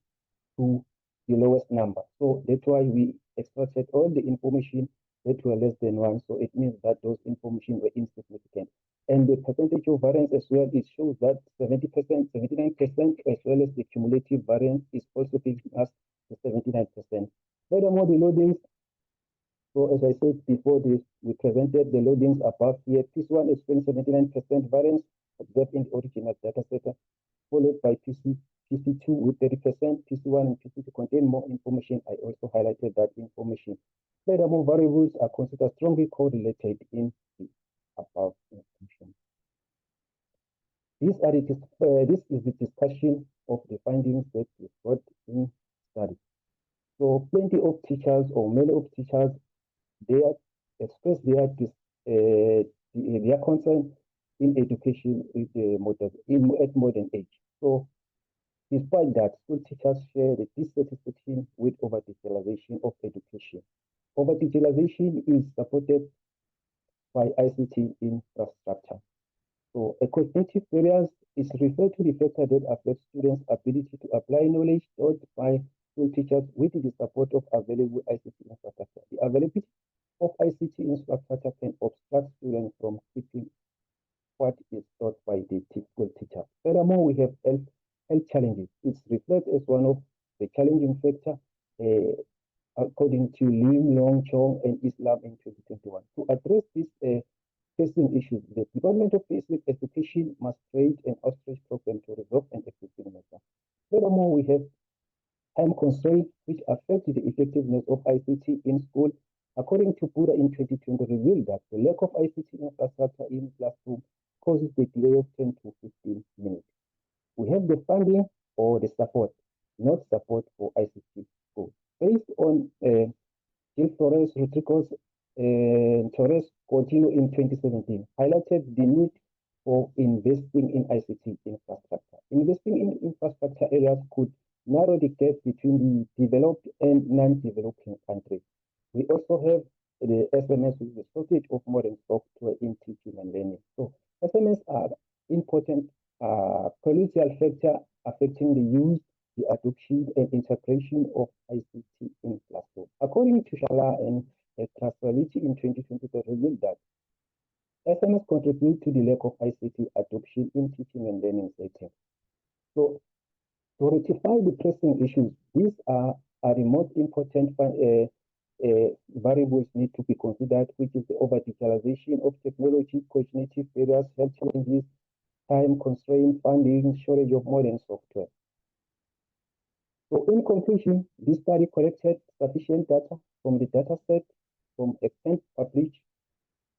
to the lowest number. So that's why we extracted all the information that were less than 1. So it means that those information were insignificant. And the percentage of variance as well, it shows that 70%, 79%, as well as the cumulative variance is also giving us the 79%. Furthermore, the loadings, so as I said before this, we presented the loadings above here. This one explains 79% variance observed in the original data set, followed by PC2 with 30%, PC1 and PC2 contain more information. I also highlighted that information. Furthermore, variables are considered strongly correlated in the above information. This is the discussion of the findings that we got in study. So plenty of teachers or many of teachers, they express their concern in education at modern age. So despite that, school teachers share the dissatisfaction with over-digitalization of education. Over-digitalization is supported by ICT infrastructure. So a cognitive barriers is referred to the factor that affects students' ability to apply knowledge taught by school teachers with the support of available ICT infrastructure. The availability of ICT infrastructure can obstruct students from keeping what is taught by the school teacher. Furthermore, we have health challenges. It's referred as one of the challenging factor according to Lim Long Chong and Islam in 2021. To address these facing issues, the Department of Basic Education must create an outreach program to resolve an existing matter. Furthermore, we have time constraints which affect the effectiveness of ICT in school. According to Buddha in 2020, revealed that the lack of ICT infrastructure in classroom causes the delay of 10 to 15 minutes. We have the funding or the support, not support for ICT school. Based on Gil Torres Rodriguez Torres Coutinho in 2017, highlighted the need for investing in ICT infrastructure. Investing in infrastructure areas could narrow the gap between the developed and non-developing countries. We also have the SMS, which is the shortage of modern software in teaching and learning. So SMS are important crucial factor affecting the use, the adoption, and integration of ICT in classroom. According to Shala and Traceability in 2020, revealed that SMS contribute to the lack of ICT adoption in teaching and learning settings. So to rectify the pressing issues, these are the most important variables need to be considered, which is the over-digitalization of technology, cognitive barriers, health challenges, time constraint, funding, shortage of modern software. So in conclusion, this study collected sufficient data from the dataset from extent published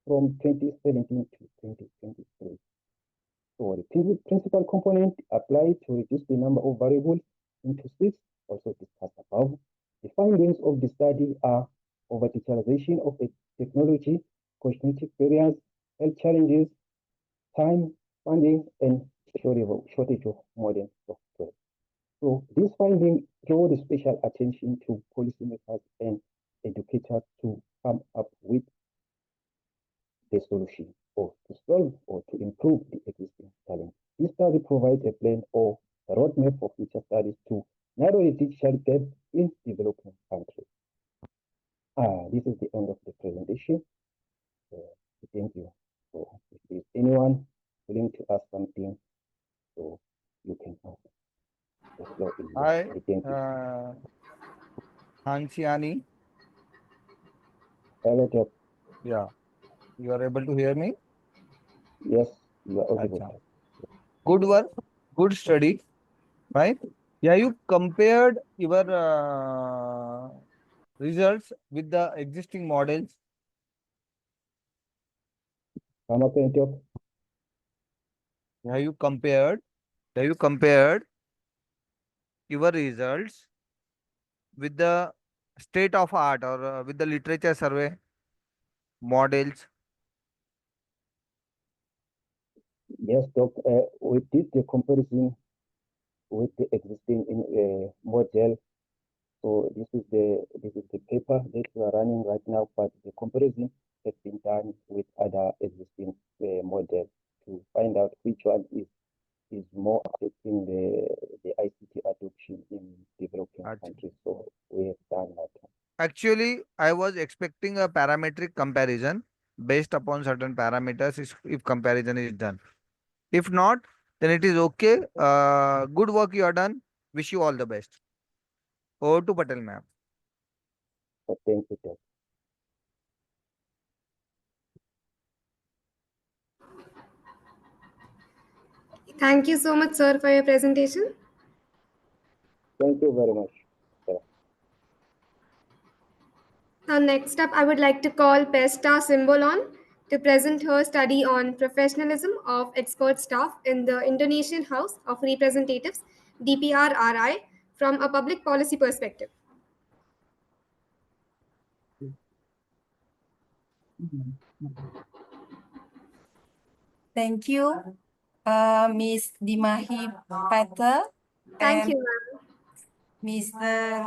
from 2017 to 2023. So the principal component applied to reduce the number of variables into 6, also discussed above. The findings of the study are over-digitalization of the technology, cognitive barriers, health challenges, time, funding, and shortage of modern software. So these findings draw the special attention to policymakers and educators to come up with the solution or to solve or to improve the existing challenge. This study provides a plan or a roadmap for future studies to narrow the digital gap in developing countries. This is the end of the presentation. Thank you. So if there's anyone willing to ask something, so you can ask. The floor is yours.
Hi,
Thank you.
Hansiani.
Hello, Doc.
Yeah, you are able to hear me?
Yes, you are
Acha.
audible.
Good work, good study, right? Yeah, you compared your results with the existing models.
Come up and talk.
Have you compared? Have you compared your results with the state of art or with the literature survey models?
Yes, Doc. We did the comparison with the existing model. So this is the paper that we are running right now, but the comparison has been done with other existing models to find out which one is more affecting the ICT adoption in developing
Acha.
countries. So we have done that.
Actually, I was expecting a parametric comparison based upon certain parameters if comparison is done. If not, then it is okay. Good work you have done. Wish you all the best. Over to Patel ma'am.
So thank you, Doc.
Thank you so much, sir, for your presentation.
Thank you very much. Sir.
Now, next up, I would like to call Pesta Simbolon to present her study on professionalism of expert staff in the Indonesian House of Representatives, DPRRI, from a public policy perspective.
Thank you, Miss Dimahi Patel
Thank
and
you, ma'am.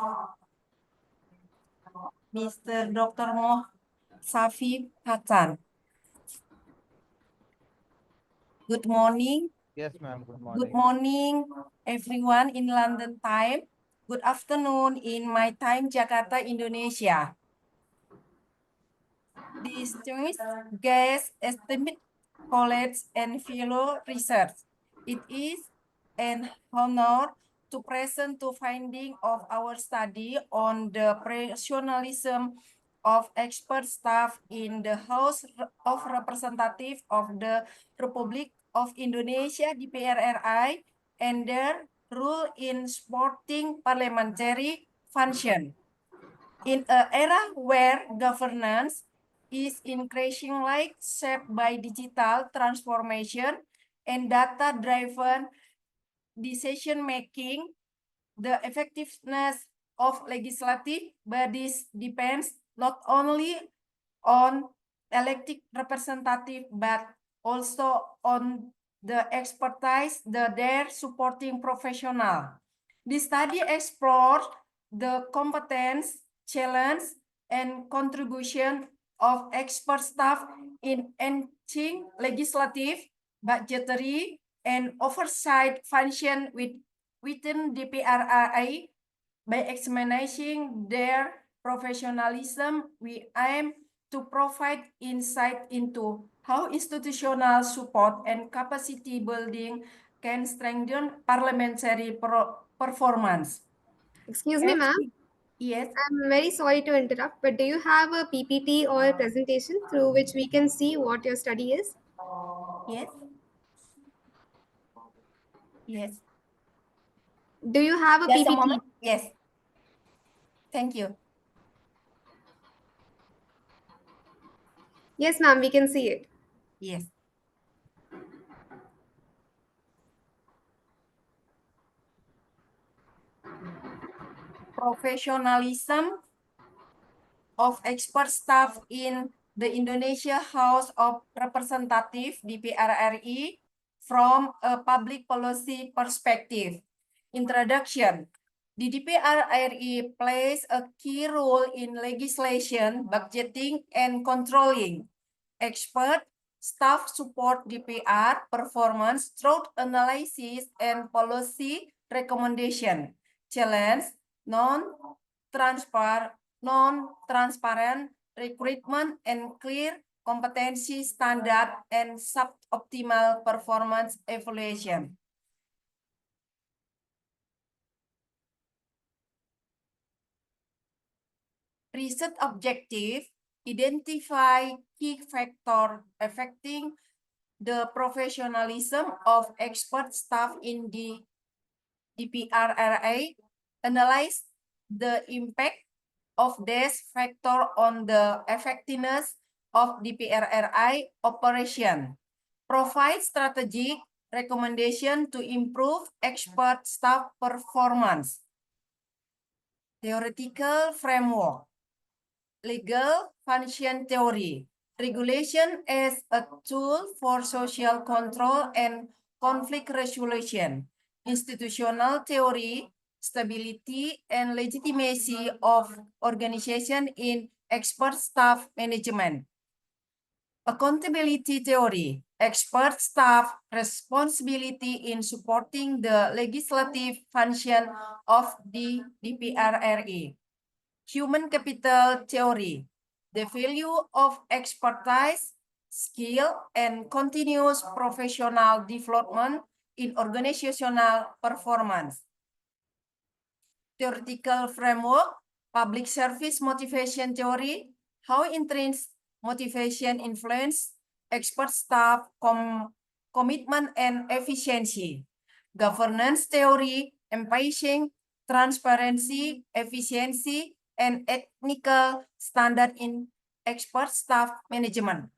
Mr. Dr. Moh Safi Hasan. Good morning.
Yes, ma'am. Good
Good
morning.
morning, everyone in London time. Good afternoon in my time, Jakarta, Indonesia. Distinguished guests, esteemed colleagues, and fellow research. It is an honor to present the finding of our study on the professionalism of expert staff in the House of Representatives of the Republic of Indonesia, DPRRI, and their role in supporting parliamentary function. In an era where governance is increasingly shaped by digital transformation and data-driven decision-making, the effectiveness of legislative bodies depends not only on elected representative, but also on the expertise their supporting professional. The study explored the competence, challenge, and contribution of expert staff in enhancing legislative, budgetary, and oversight function within the PRRI. By examining their professionalism, we aim to provide insight into how institutional support and capacity building can strengthen parliamentary performance.
Excuse me, ma'am.
Yes,
I'm very sorry to interrupt, but do you have a PPT or a presentation through which we can see what your study is?
yes, yes.
Do you have a
Just a
PPT?
moment. Yes. Thank you.
Yes, ma'am, we can see it.
Yes. Professionalism of expert staff in the Indonesia House of Representatives (DPR-RI) from a public policy perspective. Introduction. The DPR-RI plays a key role in legislation, budgeting, and controlling. Expert staff support DPR performance through analysis and policy recommendation. Challenge non-transparent recruitment and clear competency standard and suboptimal performance evaluation. Research objective, identify key factors affecting the professionalism of expert staff in the DPRRA, analyze the impact of this factor on the effectiveness of DPRRI operation, provide strategic recommendation to improve expert staff performance. Theoretical framework, legal function theory, regulation as a tool for social control and conflict resolution, institutional theory, stability and legitimacy of organization in expert staff management. Accountability theory, expert staff responsibility in supporting the legislative function of the DPRRI. Human capital theory, the value of expertise, skill, and continuous professional development in organizational performance. Theoretical framework, public service motivation theory, how intrinsic motivation influence expert staff commitment and efficiency. Governance theory, emphasizing transparency, efficiency, and technical standard in expert staff management.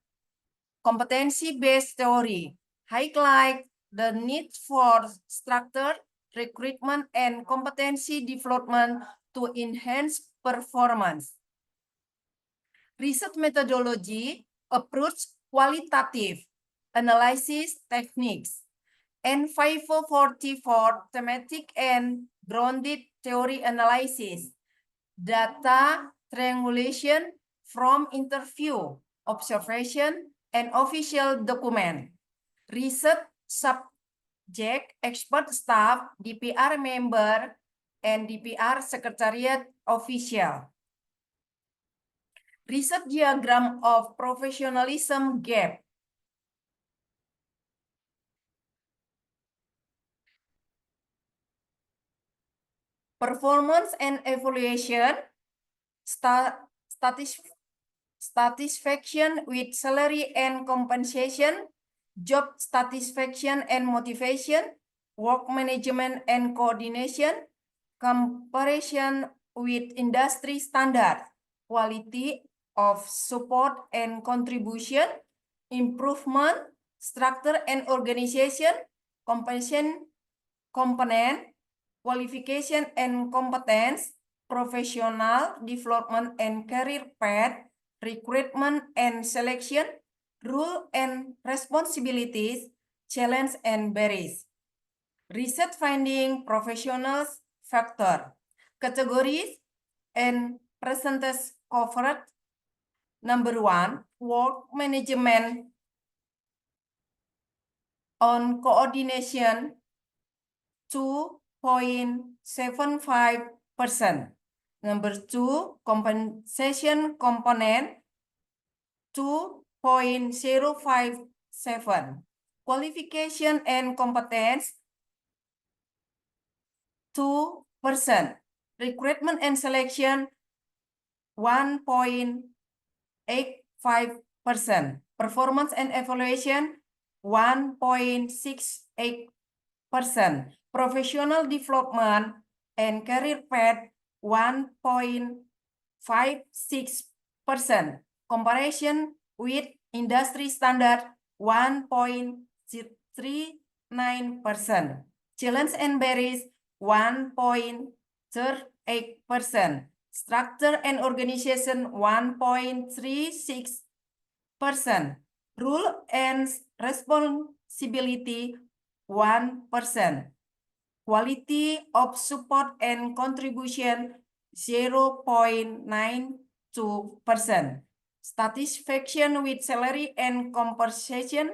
Competency-based theory, highlight the need for structured recruitment and competency development to enhance performance. Research methodology, approach qualitative analysis techniques, and 544 thematic and grounded theory analysis, data triangulation from interview, observation, and official document, research subject, expert staff, DPR member, and DPR secretariat official. Research diagram of professionalism gap. Performance and evaluation, satisfaction with salary and compensation, job satisfaction and motivation, work management and coordination, comparison with industry standard, quality of support and contribution, improvement, structure and organization, compensation component, qualification and competence, professional development and career path, recruitment and selection, role and responsibilities, challenge and barriers. Research finding, professionals factor. Categories and percentage covered. Number 1, work management on coordination 2.75%. Number 2, compensation component 2.057. Qualification and competence 2%. Recruitment and selection 1.85%. Performance and evaluation 1.68%. Professional development and career path 1.56%. Comparison with industry standard 1.39%. Challenge and barriers 1.38%. Structure and organization 1.36%. Rule and responsibility 1%. Quality of support and contribution 0.92%. Satisfaction with salary and compensation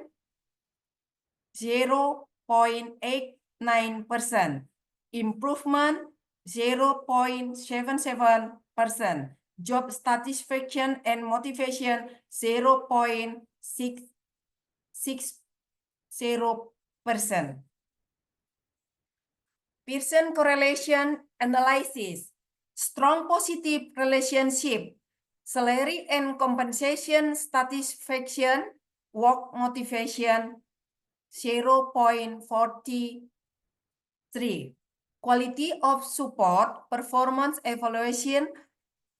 0.89%. Improvement 0.77%. Job satisfaction and motivation 0.60%. Pearson correlation analysis. Strong positive relationship. Salary and compensation satisfaction, work motivation 0.43. Quality of support, performance evaluation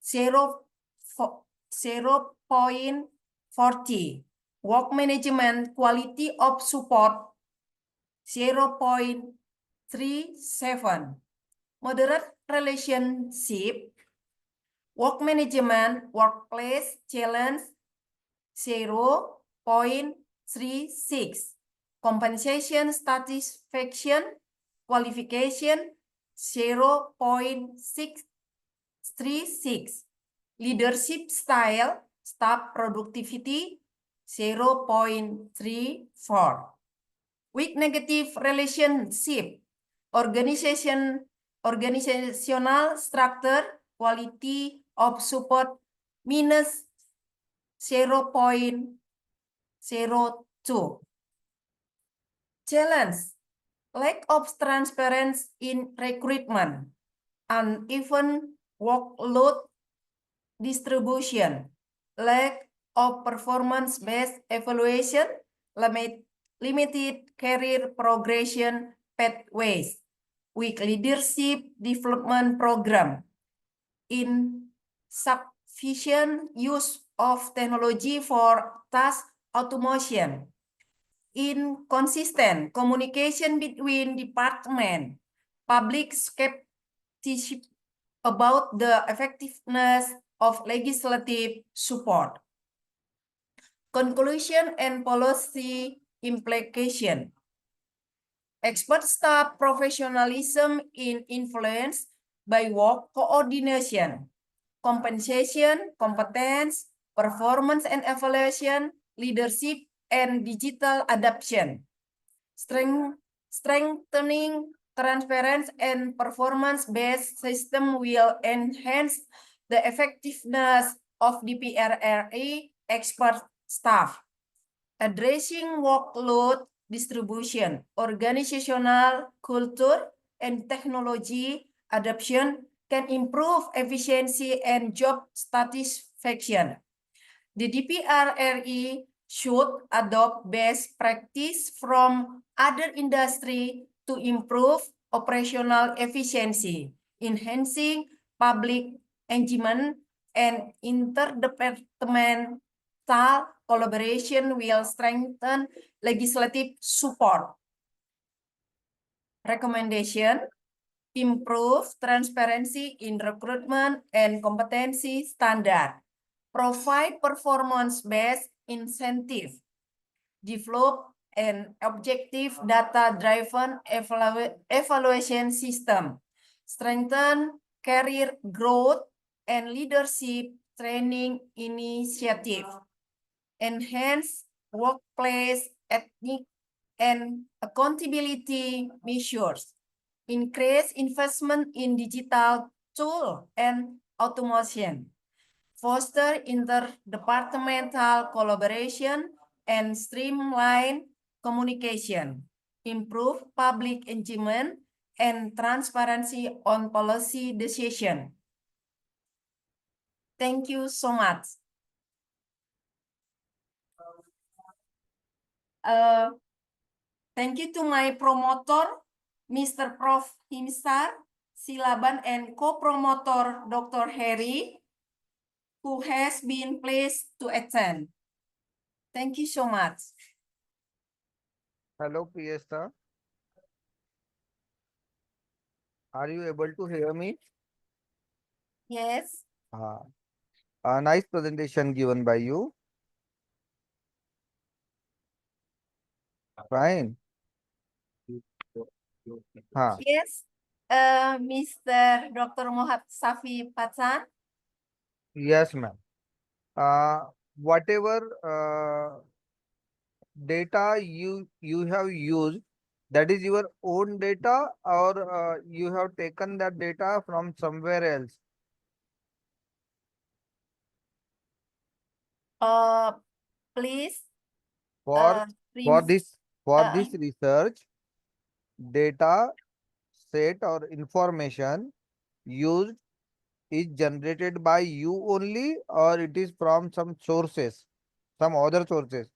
0.40. Work management, quality of support 0.37. Moderate relationship, work management, workplace challenge 0.36. Compensation satisfaction, qualification 0.636. Leadership style, staff productivity 0.34. Weak negative relationship, organizational structure, quality of support minus 0.02. Challenge, lack of transparency in recruitment, uneven workload distribution, lack of performance-based evaluation, limited career progression pathways, weak leadership development program, insufficient use of technology for task automation, inconsistent communication between departments, public skepticism about the effectiveness of legislative support. Conclusion and policy implication. Expert staff professionalism in influence by work coordination, compensation, competence, performance and evaluation, leadership, and digital adoption. Strengthening transparency and performance-based system will enhance the effectiveness of DPRRE expert staff. Addressing workload distribution, organizational culture, and technology adoption can improve efficiency and job satisfaction. The DPRRE should adopt best practice from other industry to improve operational efficiency, enhancing public engagement and interdepartmental collaboration will strengthen legislative support. Recommendation, improve transparency in recruitment and competency standard, provide performance-based incentive, develop an objective data-driven evaluation system, strengthen career growth and leadership training initiative, enhance workplace ethic and accountability measures, increase investment in digital tool and automation, foster interdepartmental collaboration and streamline communication, improve public engagement and transparency on policy decision. Thank you so much. Thank you to my promoter, Mr. Prof. Himsar Silaban, and co-promoter, Dr. Harry, who has been pleased to attend. Thank you so much.
Hello, Priesta. Are you able to hear me?
Yes.
A nice presentation given by you. Fine.
Yes. Mr. Dr. Mohab Safi Patsan.
Yes, ma'am. Whatever data you have used, that is your own data, or you have taken that data from somewhere else?
Please.
For for
Please.
this research, data set or information used is generated by you only, or it is from some sources, some other sources?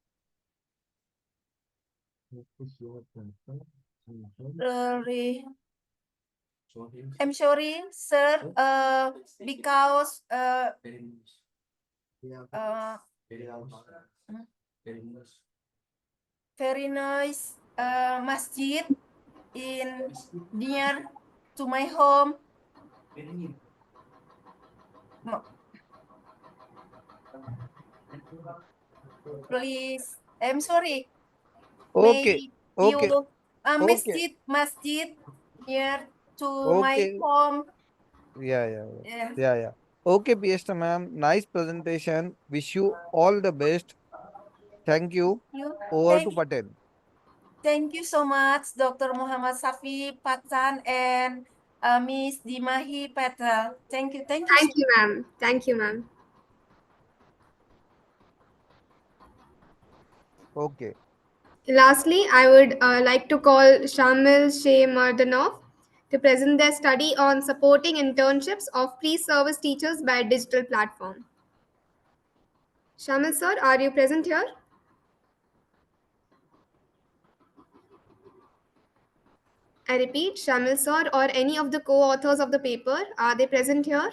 I'm sorry, sir. Because very nice masjid in near to my home. Please, I'm sorry.
Okay,
May
okay,
you
okay,
masjid near to my
okay.
home.
Yeah, yeah,
Yeah.
yeah, yeah. Okay, Piesta ma'am. Nice presentation. Wish you all the best. Thank you.
You.
Over to Patel.
Thank you so much, Dr. Muhammad Safi Patsan and Miss Dimahi Patel. Thank you. Thank you so
Thank you, ma'am. Thank you, ma'am.
Okay.
Lastly, I would like to call Shamil Shea Mardanov to present their study on supporting internships of pre-service teachers by a digital platform. Shamil sir, are you present here? I repeat, Shamil sir or any of the co-authors of the paper, are they present here?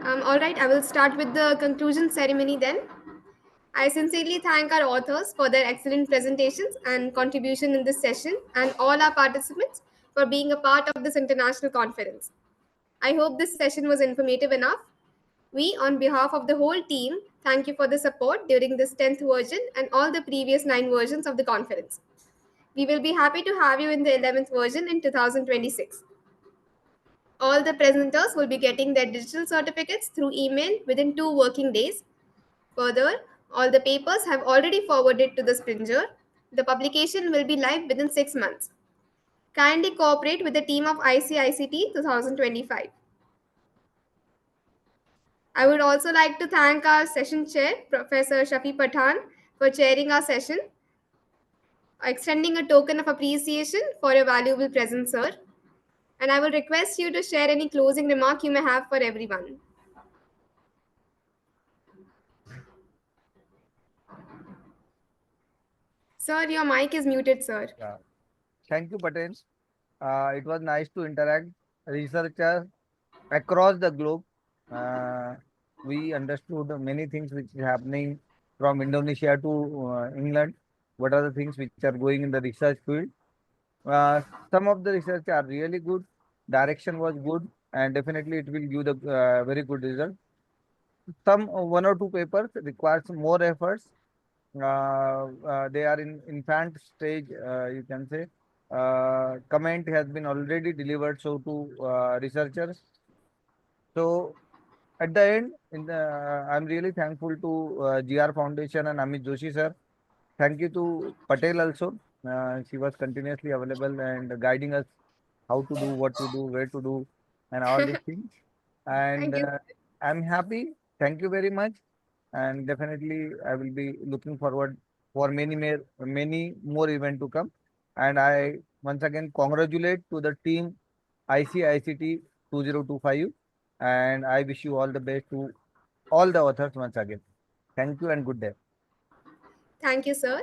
All right, I will start with the conclusion ceremony then. I sincerely thank our authors for their excellent presentations and contribution in this session, and all our participants for being a part of this international conference. I hope this session was informative enough. We, on behalf of the whole team, thank you for the support during this 10th version and all the previous 9 versions of the conference. We will be happy to have you in the 11th version in 2026. All the presenters will be getting their digital certificates through email within 2 working days. Further, all the papers have already forwarded to the Springer. The publication will be live within 6 months. Kindly cooperate with the team of ICICT 2025. I would also like to thank our session chair, Professor Shafi Pathan, for chairing our session, extending a token of appreciation for your valuable presence, sir. And I will request you to share any closing remark you may have for everyone. Sir, your mic is muted, sir.
Yeah. Thank you, Patel. It was nice to interact. Researchers across the globe. Uh, we understood many things which is happening from Indonesia to England. What are the things which are going in the research field? Uh, some of the research are really good. Direction was good, and definitely it will give the very good result. some one or two papers requires more efforts. They are in infant stage, you can say. Comment has been already delivered so to researchers. So at the end, I'm really thankful to GR Foundation and Amit Joshi sir. Thank you to Patel also. She was continuously available and guiding us how to do, what to do, where to do, and all these things. And
Thank you.
I'm happy. Thank you very much. And definitely, I will be looking forward for many more event to come. And I once again congratulate to the team ICICT 2025, and I wish you all the best to all the authors once again. Thank you and good day.
Thank you, sir.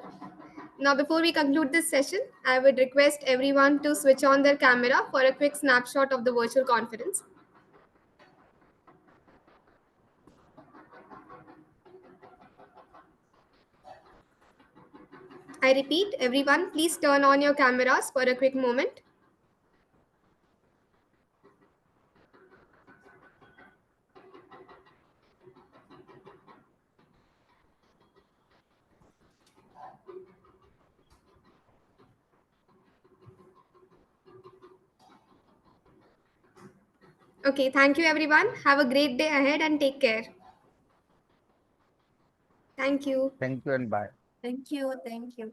Now, before we conclude this session, I would request everyone to switch on their camera for a quick snapshot of the virtual conference. I repeat, everyone, please turn on your cameras for a quick moment. Okay, thank you, everyone. Have a great day ahead and take care. Thank you.
Thank you and bye.
Thank you. Thank you.